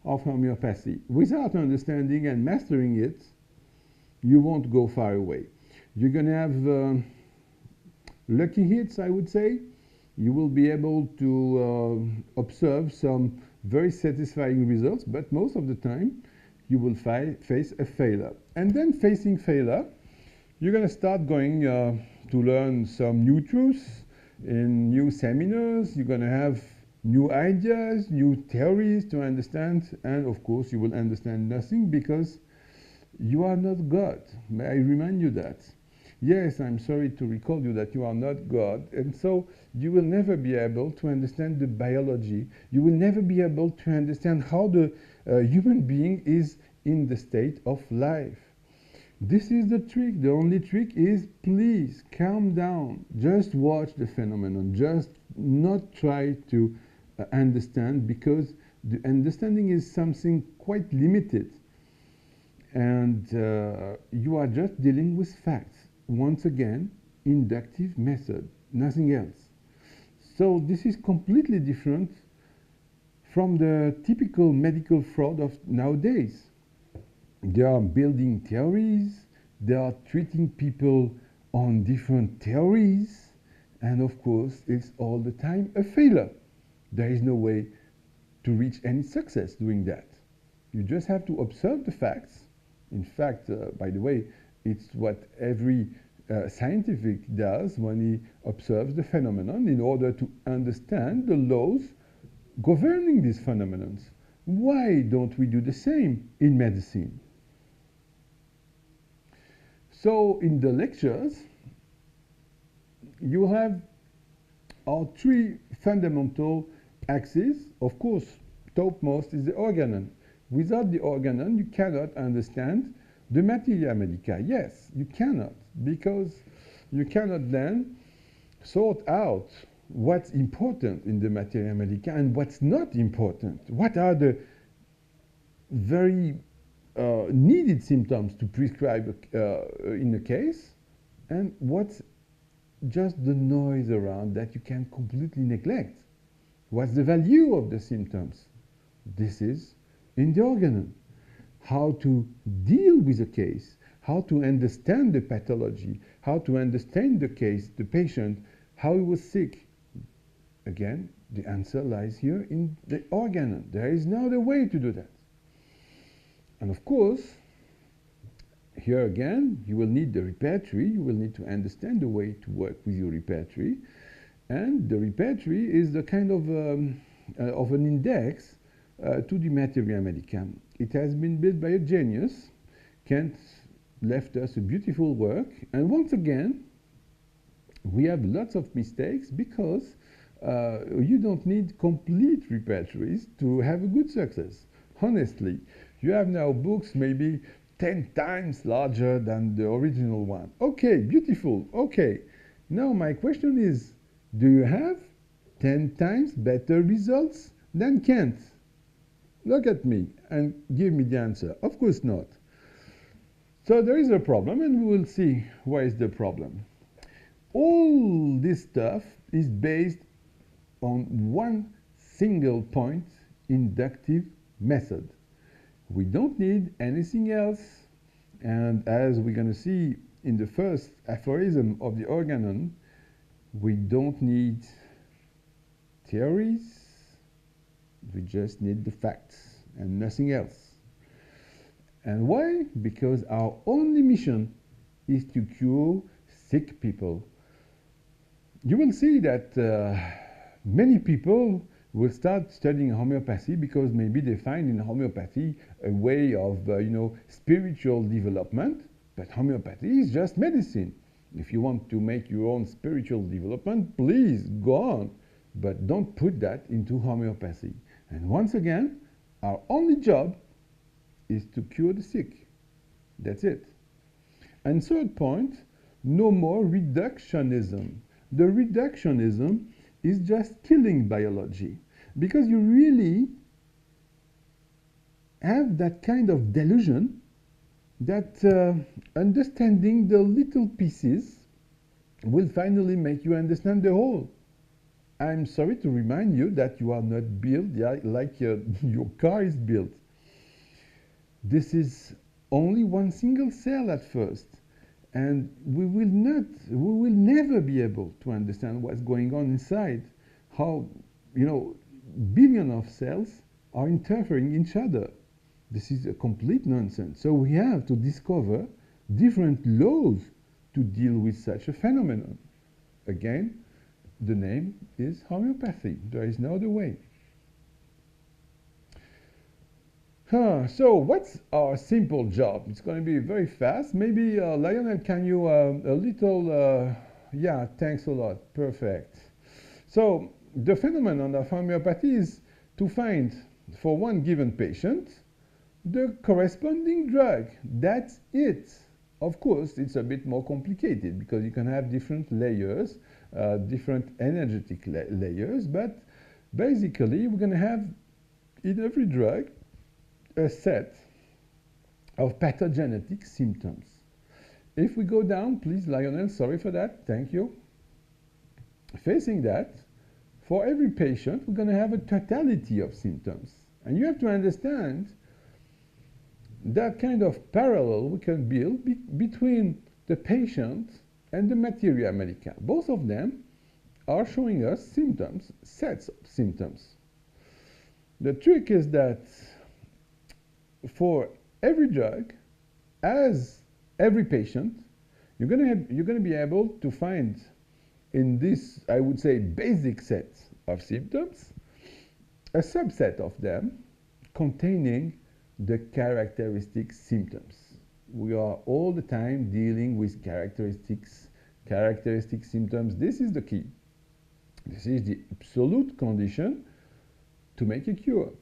of homeopathy. Without understanding and mastering it, you won't go far away. You're going to have lucky hits, I would say. You will be able to observe some very satisfying results, but most of the time you will face a failure. And then facing failure, you're going to start going to learn some new truths in new seminars. You're going to have new ideas, new theories to understand, and of course you will understand nothing because you are not God. May I remind you that? Yes, I'm sorry to recall you that you are not God, and so you will never be able to understand the biology. You will never be able to understand how the human being is in the state of life. This is the trick. The only trick is, please calm down. Just watch the phenomenon. Just not try to understand, because the understanding is something quite limited. And you are just dealing with facts. Once again, inductive method, nothing else. So this is completely different from the typical medical fraud of nowadays. They are building theories, they are treating people on different theories, and of course, it's all the time a failure. There is no way to reach any success doing that. You just have to observe the facts. In fact, by the way, it's what every scientific does when he observes the phenomenon in order to understand the laws governing these phenomena. Why don't we do the same in medicine? So in the lectures, you have our three fundamental axes. Of course, topmost is the organon. Without the organon, you cannot understand the materia medica. Yes, you cannot, because you cannot then sort out what's important in the materia medica and what's not important. What are the very needed symptoms to prescribe in a case, and what's just the noise around that you can completely neglect. What's the value of the symptoms? This is in the organon. How to deal with a case, how to understand the pathology, how to understand the case, the patient, how he was sick. Again, the answer lies here in the organon. There is no other way to do that. And of course, here again, you will need the repertory. You will need to understand the way to work with your repertory. And the repertory is the kind of an index to the materia medica. It has been built by a genius. Kant left us a beautiful work. And once again, we have lots of mistakes because you don't need complete repertories to have a good success. Honestly, you have now books maybe 10 times larger than the original one. Okay, beautiful. Okay. Now my question is, do you have 10 times better results than Kant? Look at me and give me the answer. Of course not. So there is a problem, and we will see why is the problem. All this stuff is based on one single point, inductive method. We don't need anything else, and as we're going to see in the first aphorism of the Organon, we don't need theories, we just need the facts and nothing else. And why? Because our only mission is to cure sick people. You will see that many people will start studying homeopathy because maybe they find in homeopathy a way of, spiritual development. But homeopathy is just medicine. If you want to make your own spiritual development, please go on. But don't put that into homeopathy. And once again, our only job is to cure the sick. That's it. And third point, no more reductionism. The reductionism is just killing biology, because you really have that kind of delusion that understanding the little pieces will finally make you understand the whole. I'm sorry to remind you that you are not built like your car is built. This is only one single cell at first, and we will never be able to understand what's going on inside, how, billions of cells are interfering each other. This is a complete nonsense. So we have to discover different laws to deal with such a phenomenon. Again, the name is homeopathy. There is no other way. So what's our simple job? It's going to be very fast. Maybe, Lionel, can you a little, yeah, thanks a lot. Perfect. So the phenomenon of homeopathy is to find, for one given patient, the corresponding drug. That's it. Of course, it's a bit more complicated because you can have different layers, different energetic layers, but basically we're going to have in every drug a set of pathogenetic symptoms. If we go down, please, Lionel, sorry for that, thank you. Facing that, for every patient, we're going to have a totality of symptoms. And you have to understand that kind of parallel we can build between the patient and the materia medica. Both of them are showing us symptoms, sets of symptoms. The trick is that for every drug, as every patient, you're going to be able to find in this, I would say, basic set of symptoms, a subset of them containing the characteristic symptoms. We are all the time dealing with characteristic symptoms. This is the key. This is the absolute condition to make a cure.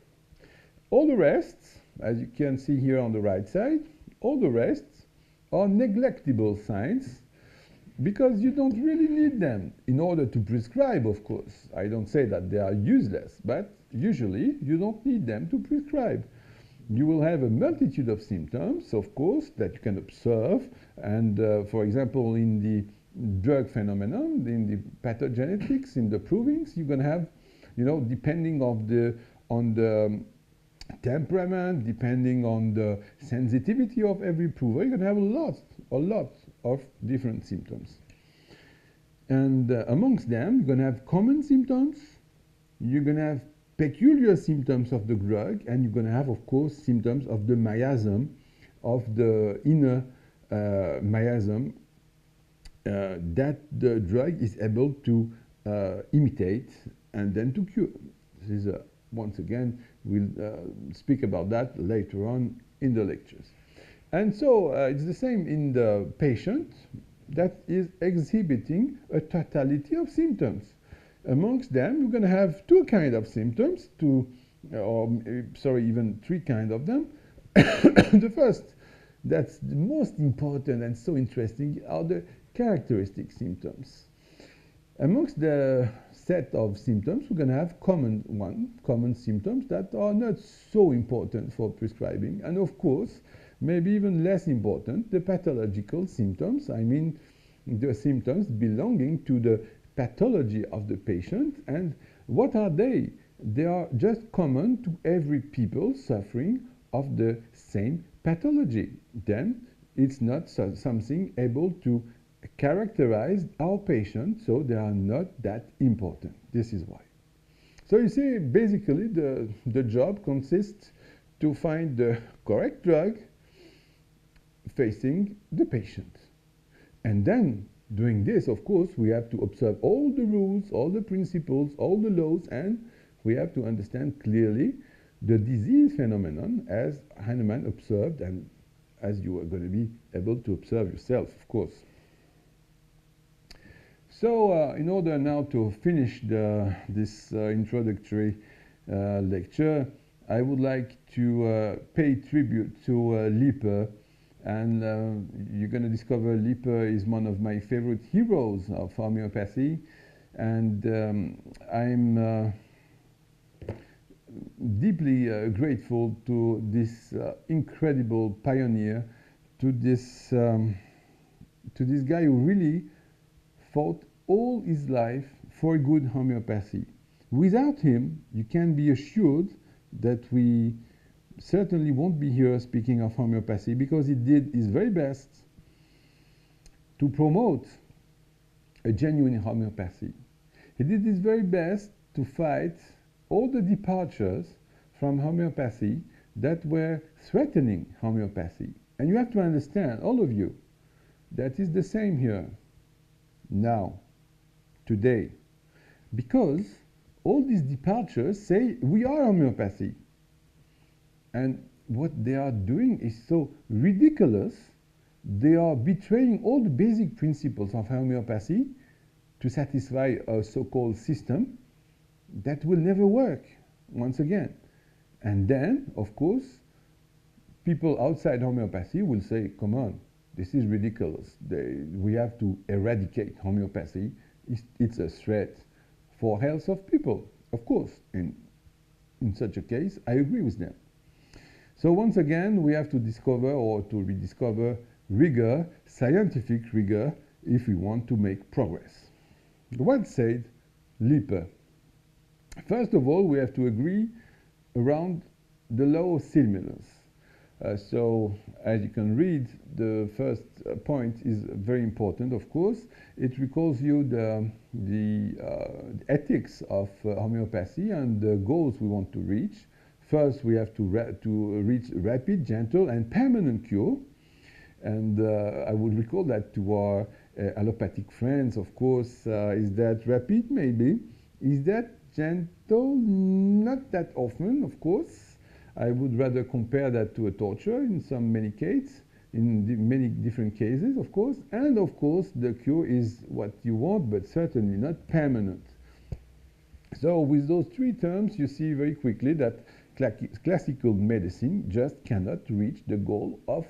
All the rest, as you can see here on the right side, all the rest are neglectable signs because you don't really need them in order to prescribe, of course. I don't say that they are useless, but usually you don't need them to prescribe. You will have a multitude of symptoms, of course, that you can observe. And for example, in the drug phenomenon, in the pathogenetics, in the provings, you're going to have, you know, depending on the temperament, depending on the sensitivity of every prover, you're going to have a lot of different symptoms. And amongst them, you're going to have common symptoms, you're going to have peculiar symptoms of the drug, and you're going to have, of course, symptoms of the miasm, of the inner miasm that the drug is able to imitate and then to cure. This is once again, we'll speak about that later on in the lectures. And so it's the same in the patient that is exhibiting a totality of symptoms. Amongst them, we're going to have two kinds of symptoms, even three kinds of them. The first, that's the most important and so interesting, are the characteristic symptoms. Amongst the set of symptoms, we're going to have common symptoms that are not so important for prescribing, and of course, maybe even less important, the pathological symptoms. I mean, the symptoms belonging to the pathology of the patient. And what are they? They are just common to every people suffering of the same pathology. Then it's not something able to characterize our patient, so they are not that important. This is why. So you see, basically the job consists to find the correct drug facing the patient. And then doing this, of course, we have to observe all the rules, all the principles, all the laws, and we have to understand clearly the disease phenomenon as Hahnemann observed and as you are going to be able to observe yourself, of course. So in order now to finish this introductory lecture, I would like to pay tribute to Lippert. And you're going to discover Lippert is one of my favorite heroes of homeopathy. And I'm deeply grateful to this incredible pioneer, to this guy who really fought all his life for good homeopathy. Without him, you can be assured that we certainly won't be here speaking of homeopathy, because he did his very best to promote a genuine homeopathy. He did his very best to fight all the departures from homeopathy that were threatening homeopathy. And you have to understand, all of you, that is the same here, now, today. Because all these departures say we are homeopathy. And what they are doing is so ridiculous. They are betraying all the basic principles of homeopathy to satisfy a so-called system that will never work, once again. And then, of course, people outside homeopathy will say, come on, this is ridiculous. We have to eradicate homeopathy. It's a threat for health of people, of course. And in such a case, I agree with them. So once again, we have to discover or to rediscover rigor, scientific rigor, if we want to make progress. What said Lippert? First of all, we have to agree around the law of stimulus. So, as you can read, the first point is very important, of course. It recalls you the ethics of homeopathy and the goals we want to reach. First, we have to reach rapid, gentle, and permanent cure. And I would recall that to our allopathic friends, of course. Is that rapid? Maybe. Is that gentle? Not that often, of course. I would rather compare that to a torture in many cases, in many different cases, of course. And of course, the cure is what you want, but certainly not permanent. So with those three terms, you see very quickly that classical medicine just cannot reach the goal of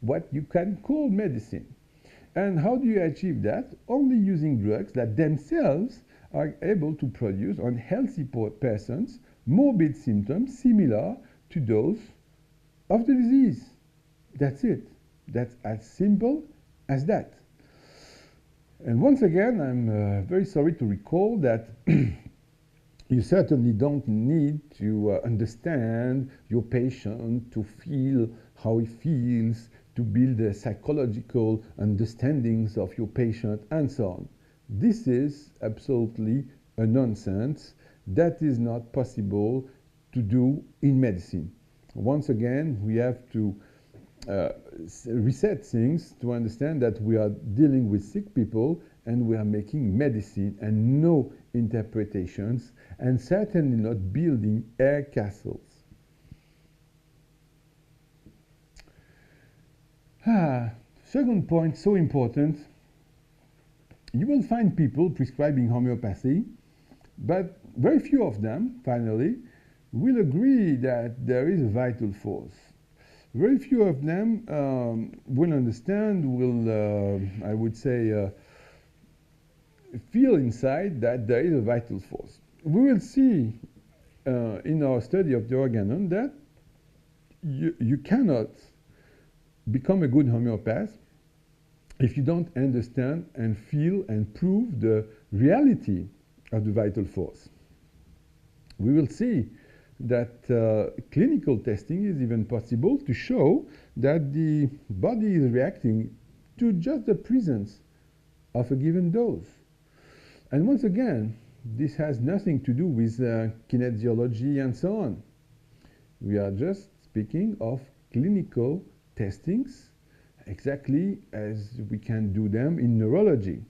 what you can call medicine. And how do you achieve that? Only using drugs that themselves are able to produce on healthy persons morbid symptoms similar to those of the disease. That's it. That's as simple as that. And once again, I'm very sorry to recall that you certainly don't need to understand your patient, to feel how he feels, to build the psychological understandings of your patient, and so on. This is absolutely a nonsense. That is not possible to do in medicine. Once again, we have to reset things to understand that we are dealing with sick people and we are making medicine and no interpretations, and certainly not building air castles. Second point, so important. You will find people prescribing homeopathy, but very few of them, finally, will agree that there is a vital force. Very few of them will understand, I would say, feel inside that there is a vital force. We will see in our study of the Organon that you cannot become a good homeopath if you don't understand and feel and prove the reality of the vital force. We will see that clinical testing is even possible to show that the body is reacting to just the presence of a given dose. And once again, this has nothing to do with kinesiology and so on. We are just speaking of clinical testings exactly as we can do them in neurology.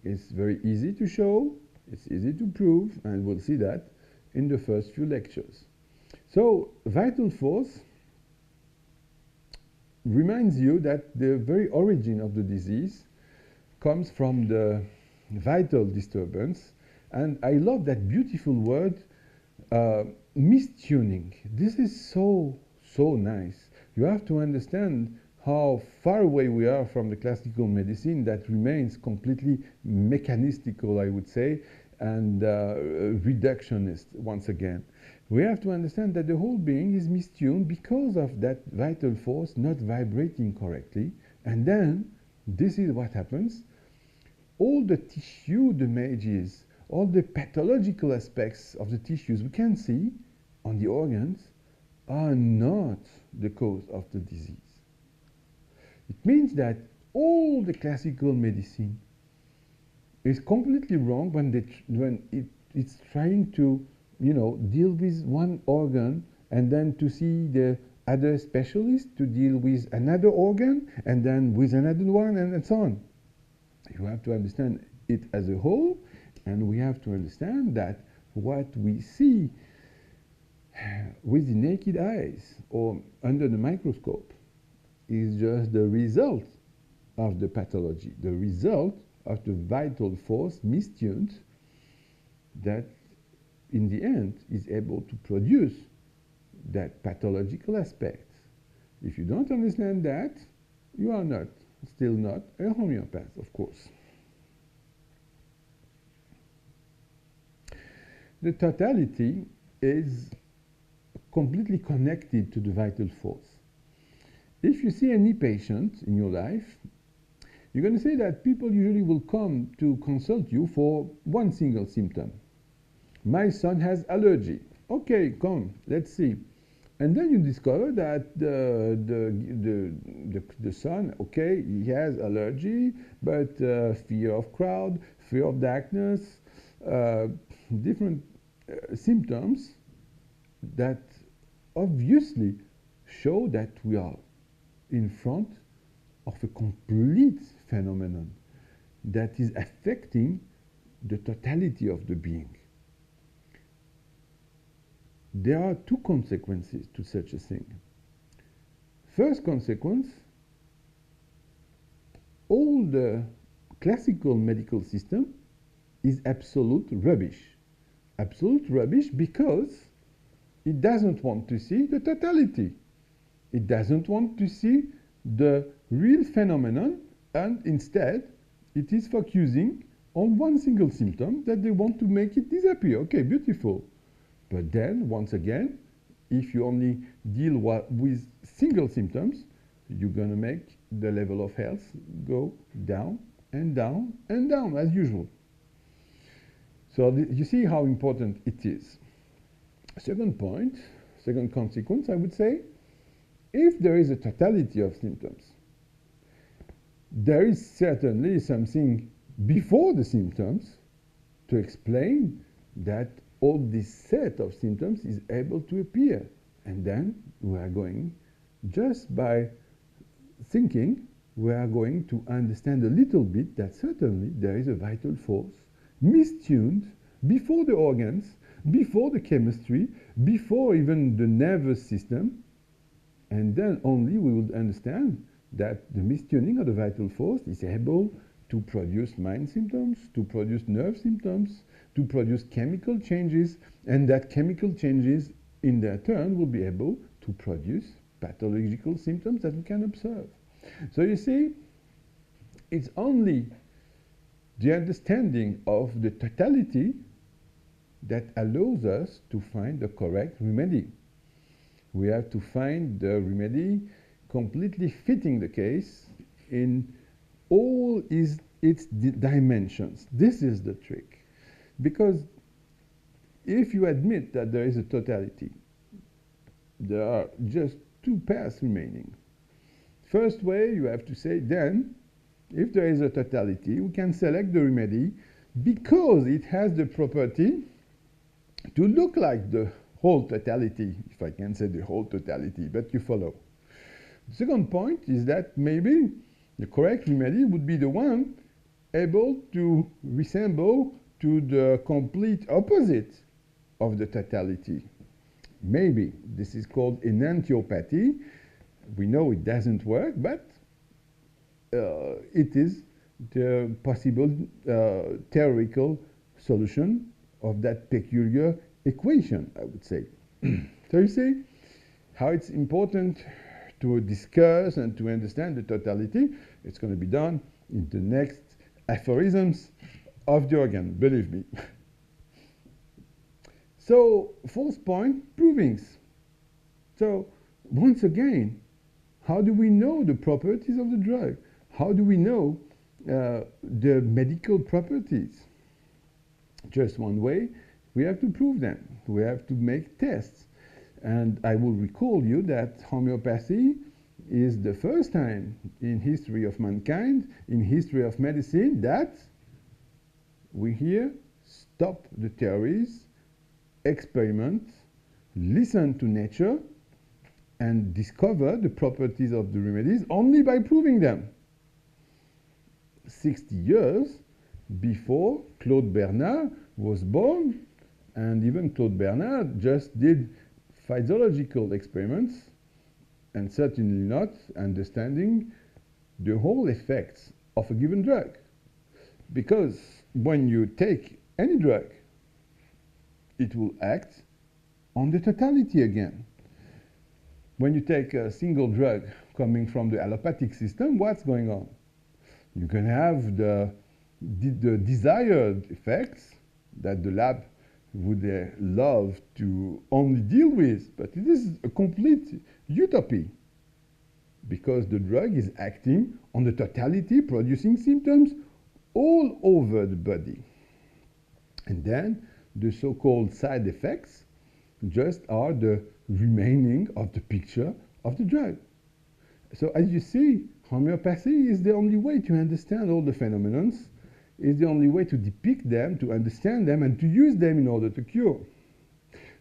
It's very easy to show, it's easy to prove, and we'll see that in the first few lectures. So, vital force reminds you that the very origin of the disease comes from the vital disturbance, and I love that beautiful word, mistuning. This is so nice. You have to understand how far away we are from the classical medicine that remains completely mechanistical, I would say, and reductionist once again. We have to understand that the whole being is mistuned because of that vital force not vibrating correctly, and then this is what happens. All the tissue damages, all the pathological aspects of the tissues we can see on the organs are not the cause of the disease. It means that all the classical medicine is completely wrong when it's trying to deal with one organ and then to see the other specialist to deal with another organ and then with another one and so on. You have to understand it as a whole, and we have to understand that what we see with the naked eyes or under the microscope is just the result of the pathology, the result of the vital force mistuned that in the end is able to produce that pathological aspect. If you don't understand that, you are still not a homeopath, of course. The totality is completely connected to the vital force. If you see any patient in your life, you're going to say that people usually will come to consult you for one single symptom. My son has allergy. Okay, come, let's see. And then you discover that the son, okay, he has allergy, but fear of crowd, fear of darkness, different symptoms that obviously show that we are in front of a complete phenomenon that is affecting the totality of the being. There are two consequences to such a thing. First consequence, all the classical medical system is absolute rubbish. Absolute rubbish because it doesn't want to see the totality. It doesn't want to see the real phenomenon, and instead it is focusing on one single symptom that they want to make it disappear. Okay, beautiful. But then, once again, if you only deal with single symptoms, you're going to make the level of health go down and down and down, as usual. So you see how important it is. Second point, second consequence, I would say, if there is a totality of symptoms, there is certainly something before the symptoms to explain that all this set of symptoms is able to appear. And then we are going, just by thinking, we are going to understand a little bit that certainly there is a vital force mistuned before the organs, before the chemistry, before even the nervous system. And then only we will understand that the mistuning of the vital force is able to produce mind symptoms, to produce nerve symptoms, to produce chemical changes, and that chemical changes in their turn will be able to produce pathological symptoms that we can observe. So you see, it's only the understanding of the totality that allows us to find the correct remedy. We have to find the remedy completely fitting the case in all its dimensions. This is the trick. Because if you admit that there is a totality, there are just two paths remaining. First way, you have to say, then, if there is a totality, we can select the remedy because it has the property to look like the whole totality, if I can say the whole totality, but you follow. The second point is that maybe the correct remedy would be the one able to resemble to the complete opposite of the totality. Maybe this is called enantiopathy. We know it doesn't work, but it is the possible theoretical solution of that peculiar equation, I would say. So you see how it's important to discuss and to understand the totality. It's going to be done in the next aphorisms of the organ, believe me. So, fourth point, provings. So, once again, how do we know the properties of the drug? How do we know the medical properties? Just one way, we have to prove them. We have to make tests. And I will recall you that homeopathy is the first time in history of mankind, in history of medicine, that we here stop the theories, experiment, listen to nature, and discover the properties of the remedies only by proving them. 60 years before Claude Bernard was born, and even Claude Bernard just did physiological experiments and certainly not understanding the whole effects of a given drug. Because when you take any drug, it will act on the totality again. When you take a single drug coming from the allopathic system, what's going on? You can have the desired effects that the lab would love to only deal with, but it is a complete utopia because the drug is acting on the totality, producing symptoms all over the body. And then the so-called side effects just are the remaining of the picture of the drug. So as you see, homeopathy is the only way to understand all the phenomena, is the only way to depict them, to understand them, and to use them in order to cure.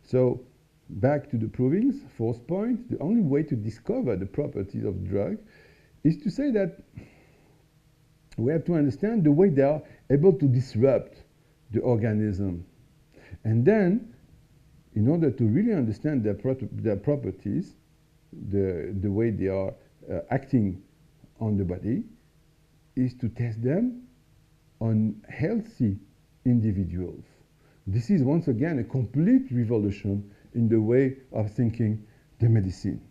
So back to the provings, fourth point, the only way to discover the properties of the drug is to say that we have to understand the way they are able to disrupt the organism. And then, in order to really understand their properties, the way they are acting on the body, is to test them on healthy individuals. This is once again a complete revolution in the way of thinking the medicine.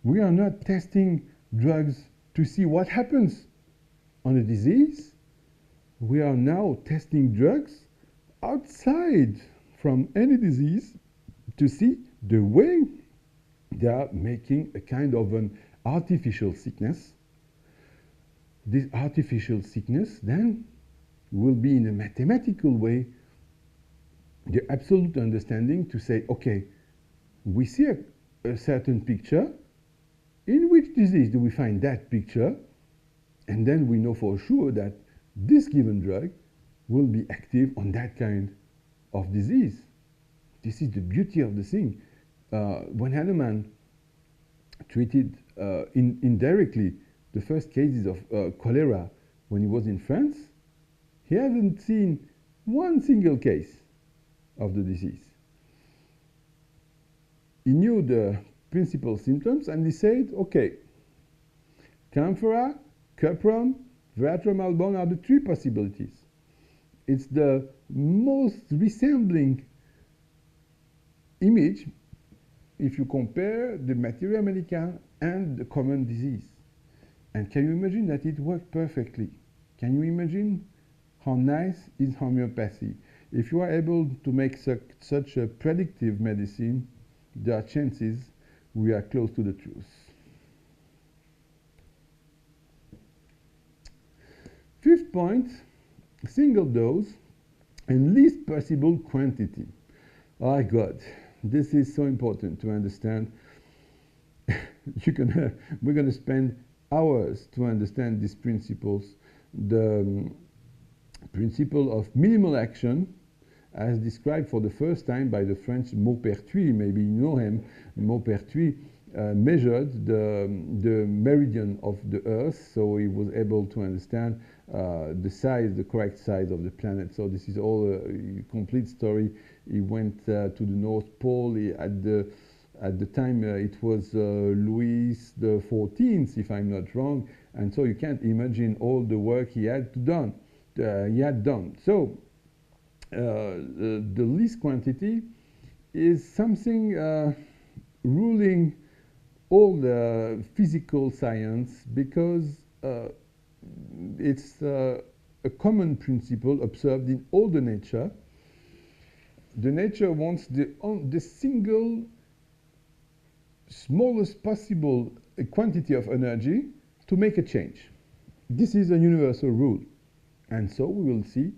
We are not testing drugs to see what happens on a disease. We are now testing drugs outside from any disease to see the way they are making a kind of an artificial sickness. This artificial sickness then will be in a mathematical way the absolute understanding to say, okay, we see a certain picture. In which disease do we find that picture? And then we know for sure that this given drug will be active on that kind of disease. This is the beauty of the thing. When Hahnemann treated indirectly the first cases of cholera when he was in France, he hasn't seen one single case of the disease. He knew the principal symptoms and he said, okay, camphora, cuprum, veratrum album are the three possibilities. It's the most resembling image if you compare the materia medica and the common disease. And can you imagine that it worked perfectly? Can you imagine how nice is homeopathy? If you are able to make such a predictive medicine, there are chances we are close to the truth. Fifth point, single dose and least possible quantity. Oh God, this is so important to understand. We're going to spend hours to understand these principles. The principle of minimal action, as described for the first time by the French Maupertuis, maybe you know him. Maupertuis measured the meridian of the Earth, so he was able to understand the correct size of the planet. So this is all a complete story. He went to the North Pole. At the time, it was Louis XIV, if I'm not wrong, and so you can't imagine all the work he had done. So the least quantity is something ruling all the physical science because it's a common principle observed in all the nature. The nature wants the single smallest possible quantity of energy to make a change. This is a universal rule. And so we will see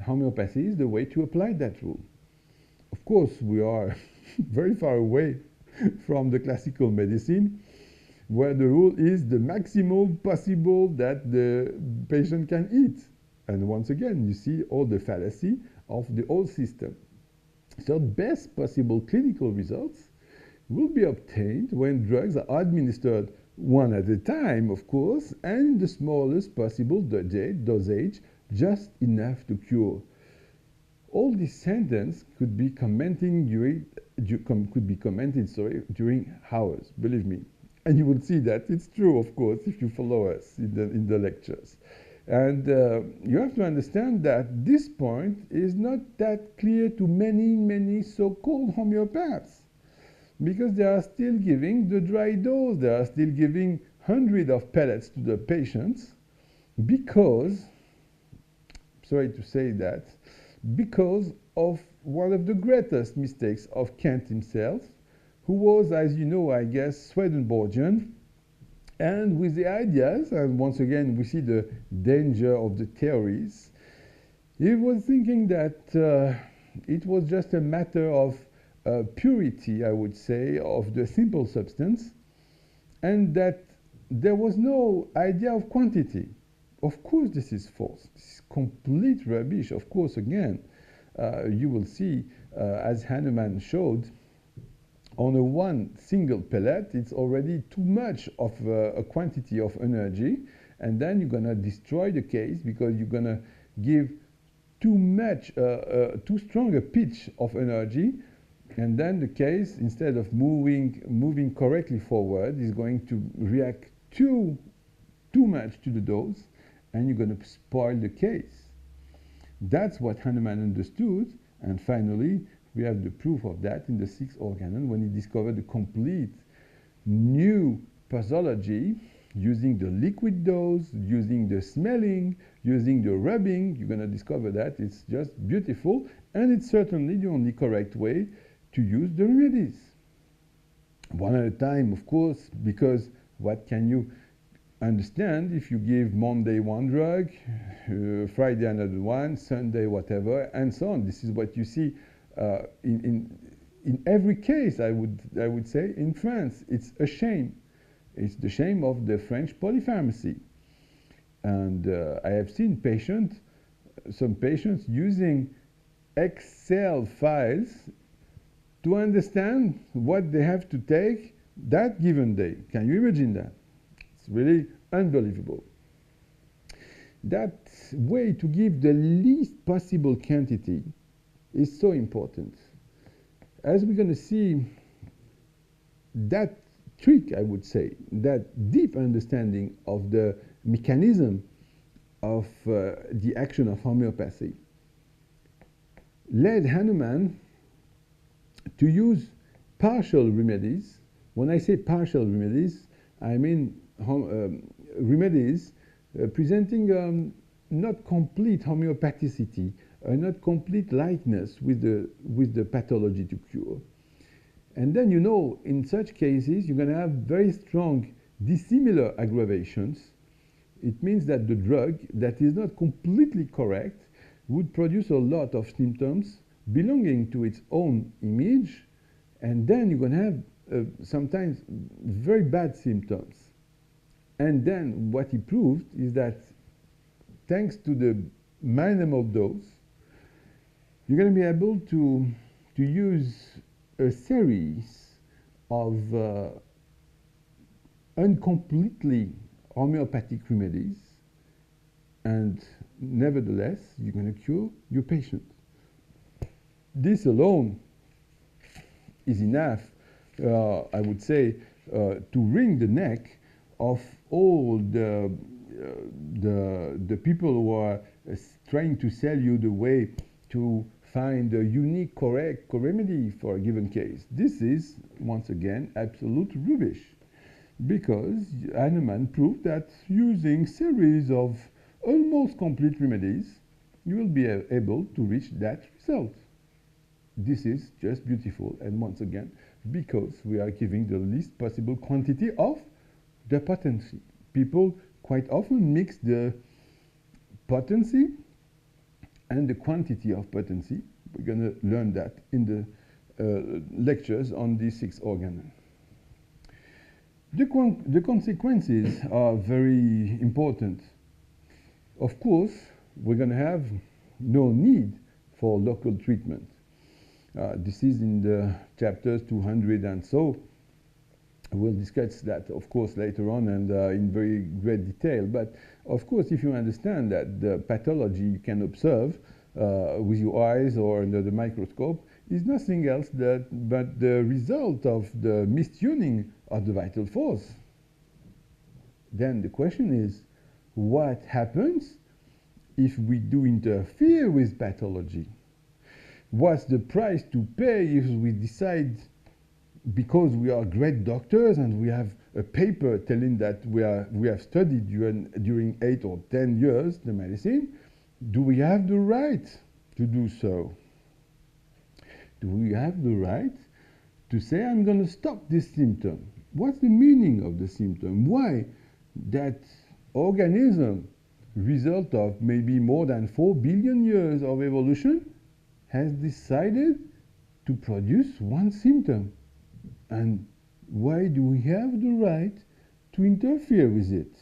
homeopathy is the way to apply that rule. Of course, we are very far away from the classical medicine, where the rule is the maximum possible that the patient can eat. And once again, you see all the fallacy of the old system. So best possible clinical results will be obtained when drugs are administered one at a time, of course, and in the smallest possible dosage, just enough to cure. All this sentence could be commented during hours, believe me. And you will see that it's true, of course, if you follow us in the lectures. And you have to understand that this point is not that clear to many so-called homeopaths, because they are still giving the dry dose. They are still giving hundreds of pellets to the patients because, sorry to say that, because of one of the greatest mistakes of Kant himself, who was, as you know, I guess, Swedenborgian, and with the ideas, and once again we see the danger of the theories, he was thinking that it was just a matter of purity, I would say, of the simple substance, and that there was no idea of quantity. Of course, this is false. This is complete rubbish. Of course, again, you will see, as Hahnemann showed, on a one single pellet, it's already too much of a quantity of energy, and then you're going to destroy the case because you're going to give too strong a pitch of energy, and then the case, instead of moving correctly forward, is going to react too much to the dose, and you're going to spoil the case. That's what Hahnemann understood, and finally, we have the proof of that in the sixth Organon when he discovered a complete new pathology using the liquid dose, using the smelling, using the rubbing. You're going to discover that. It's just beautiful, and it's certainly the only correct way to use the remedies. One at a time, of course, because what can you understand if you give Monday one drug, Friday another one, Sunday whatever, and so on. This is what you see in every case, I would say, in France. It's a shame. It's the shame of the French polypharmacy. And I have seen some patients using Excel files to understand what they have to take that given day. Can you imagine that? It's really unbelievable. That way to give the least possible quantity is so important. As we're going to see, that trick, I would say, that deep understanding of the mechanism of the action of homeopathy led Hahnemann to use partial remedies. When I say partial remedies, I mean remedies presenting not complete homeopathicity, not complete likeness with the pathology to cure. And then, you know, in such cases, you're going to have very strong dissimilar aggravations. It means that the drug that is not completely correct would produce a lot of symptoms belonging to its own image, and then you're going to have sometimes very bad symptoms. And then what he proved is that thanks to the minimal dose, you're going to be able to use a series of incompletely homeopathic remedies, and nevertheless, you're going to cure your patient. This alone is enough, I would say, to wring the neck of all the people who are trying to sell you the way to find a unique, correct remedy for a given case. This is, once again, absolute rubbish, because Hahnemann proved that using series of almost complete remedies, you will be able to reach that result. This is just beautiful, and once again, because we are giving the least possible quantity of the potency. People quite often mix the potency and the quantity of potency. We're going to learn that in the lectures on the sixth organ. The consequences are very important. Of course, we're going to have no need for local treatment. This is in the chapters 200 and so. We'll discuss that, of course, later on and in very great detail. But, of course, if you understand that the pathology you can observe with your eyes or under the microscope is nothing else but the result of the mistuning of the vital force, then the question is, what happens if we do interfere with pathology? What's the price to pay if we decide, because we are great doctors and we have a paper telling that we have studied during 8 or 10 years the medicine, do we have the right to do so? Do we have the right to say, I'm going to stop this symptom? What's the meaning of the symptom? Why that organism, result of maybe more than 4 billion years of evolution, has decided to produce one symptom? And why do we have the right to interfere with it?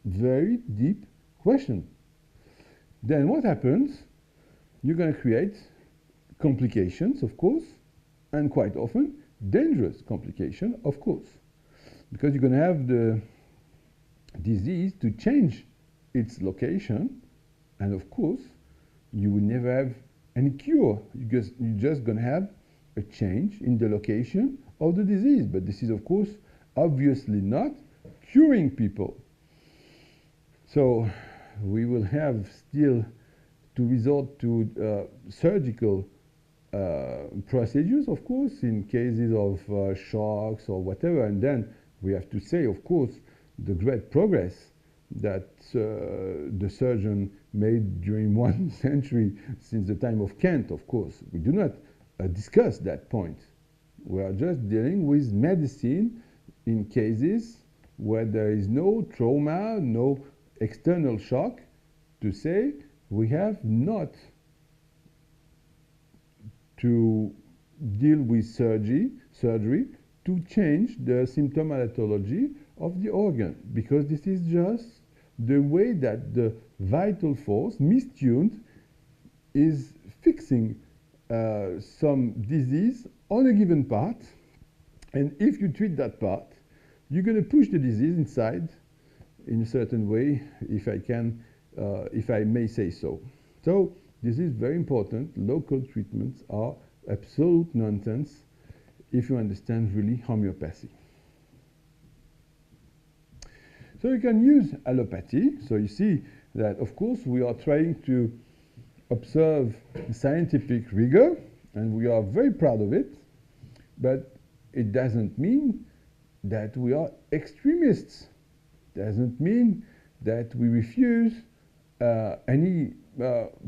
Very deep question. Then what happens? You're going to create complications, of course, and quite often dangerous complications, of course, because you're going to have the disease to change its location, and of course, you will never have any cure. You're just going to have a change in the location of the disease. But this is, of course, obviously not curing people. So we will have still to resort to surgical procedures, of course, in cases of shocks or whatever. And then we have to say, of course, the great progress that the surgeon made during 1 century since the time of Kant, of course. We do not discuss that point. We are just dealing with medicine in cases where there is no trauma, no external shock, to say we have not to deal with surgery to change the symptomatology of the organ, because this is just the way that the vital force, mistuned, is fixing some disease on a given part, and if you treat that part, you're going to push the disease inside in a certain way, if I may say so. So this is very important. Local treatments are absolute nonsense if you understand really homeopathy. So you can use allopathy. So you see that, of course, we are trying to observe scientific rigor, and we are very proud of it, but it doesn't mean that we are extremists. It doesn't mean that we refuse any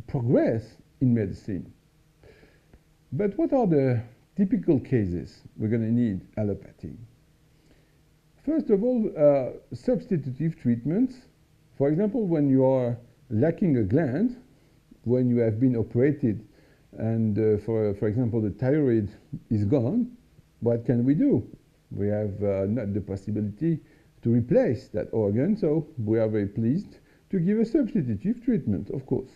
progress in medicine. But what are the typical cases we're going to need allopathy? First of all, substitutive treatments. For example, when you are lacking a gland, when you have been operated and, for example, the thyroid is gone, what can we do? We have not the possibility to replace that organ, so we are very pleased to give a substitutive treatment, of course.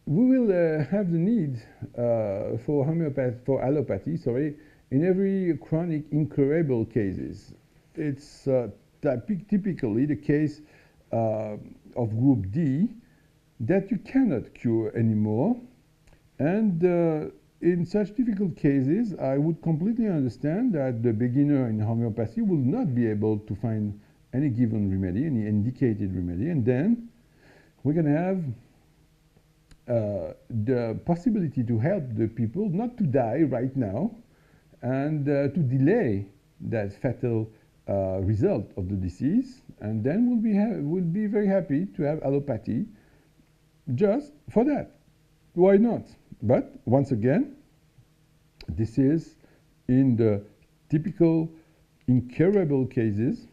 We will have the need for allopathy, in every chronic incurable cases. It's typically the case of group D that you cannot cure anymore, and in such difficult cases, I would completely understand that the beginner in homeopathy will not be able to find any given remedy, any indicated remedy, and then we're going to have the possibility to help the people not to die right now, and to delay that fatal result of the disease, and then we'll be very happy to have allopathy just for that. Why not? But once again, this is in the typical incurable cases.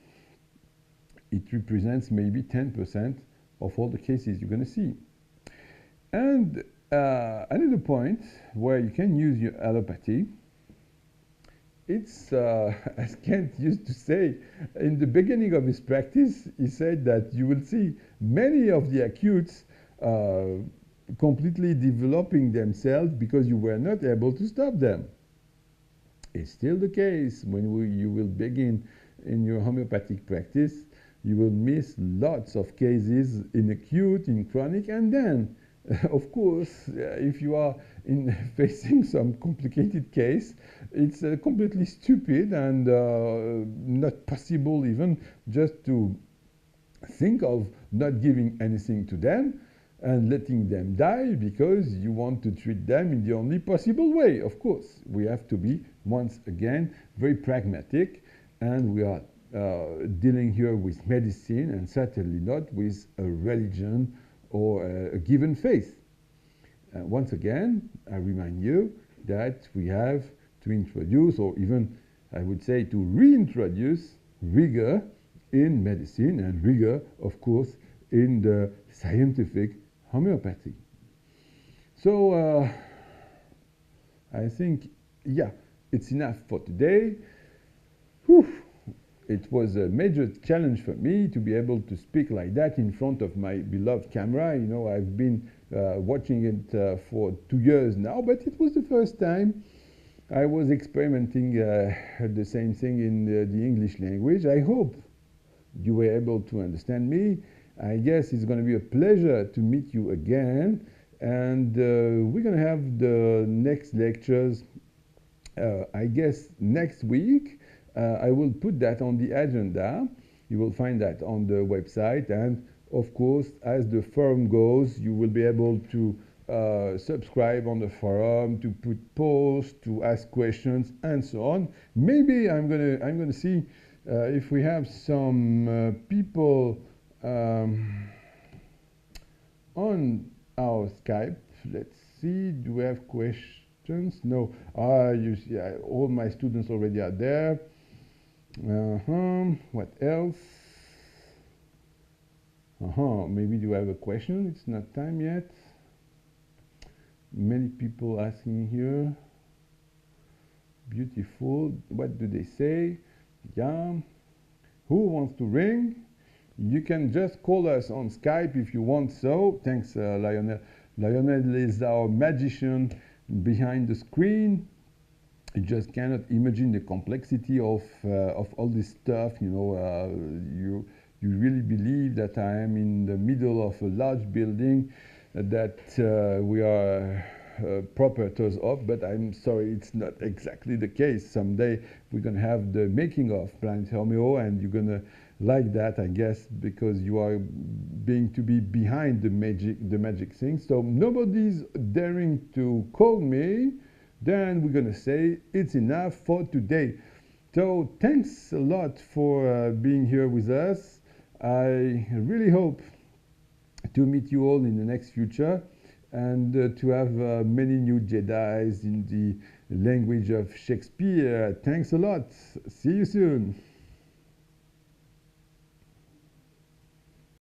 It represents maybe 10% of all the cases you're going to see. And another point where you can use your allopathy, it's, as Kant used to say, in the beginning of his practice, he said that you will see many of the acutes completely developing themselves because you were not able to stop them. It's still the case when you will begin in your homeopathic practice. You will miss lots of cases in acute, in chronic, and then, of course, if you are facing some complicated case, it's completely stupid and not possible even just to think of not giving anything to them and letting them die because you want to treat them in the only possible way. Of course, we have to be, once again, very pragmatic, and we are dealing here with medicine and certainly not with a religion or a given faith. Once again, I remind you that we have to introduce, or even I would say to reintroduce, rigor in medicine and rigor, of course, in the scientific homeopathy. So I think, yeah, it's enough for today. Whew. It was a major challenge for me to be able to speak like that in front of my beloved camera. You know, I've been watching it for 2 years now, but it was the first time I was experimenting the same thing in the English language. I hope you were able to understand me. I guess it's going to be a pleasure to meet you again, and we're going to have the next lectures, I guess, next week. I will put that on the agenda. You will find that on the website, and of course, as the forum goes, you will be able to subscribe on the forum, to put posts, to ask questions, and so on. Maybe I'm gonna see if we have some people on our Skype. Let's see. Do we have questions? No. You see, all my students already are there. What else? Maybe do I have a question? It's not time yet. Many people asking here. Beautiful. What do they say? Yeah. Who wants to ring? You can just call us on Skype if you want so. Thanks, Lionel. Lionel is our magician behind the screen. You just cannot imagine the complexity of all this stuff. You know, you really believe that I am in the middle of a large building that we are proprietors of, but I'm sorry, it's not exactly the case. Someday we're going to have the making of Planete Homeo, and you're going to like that, I guess, because you are being to be behind the magic thing. So nobody's daring to call me. Then we're going to say it's enough for today. So thanks a lot for being here with us. I really hope to meet you all in the next future, and to have many new Jedis in the language of Shakespeare. Thanks a lot. See you soon.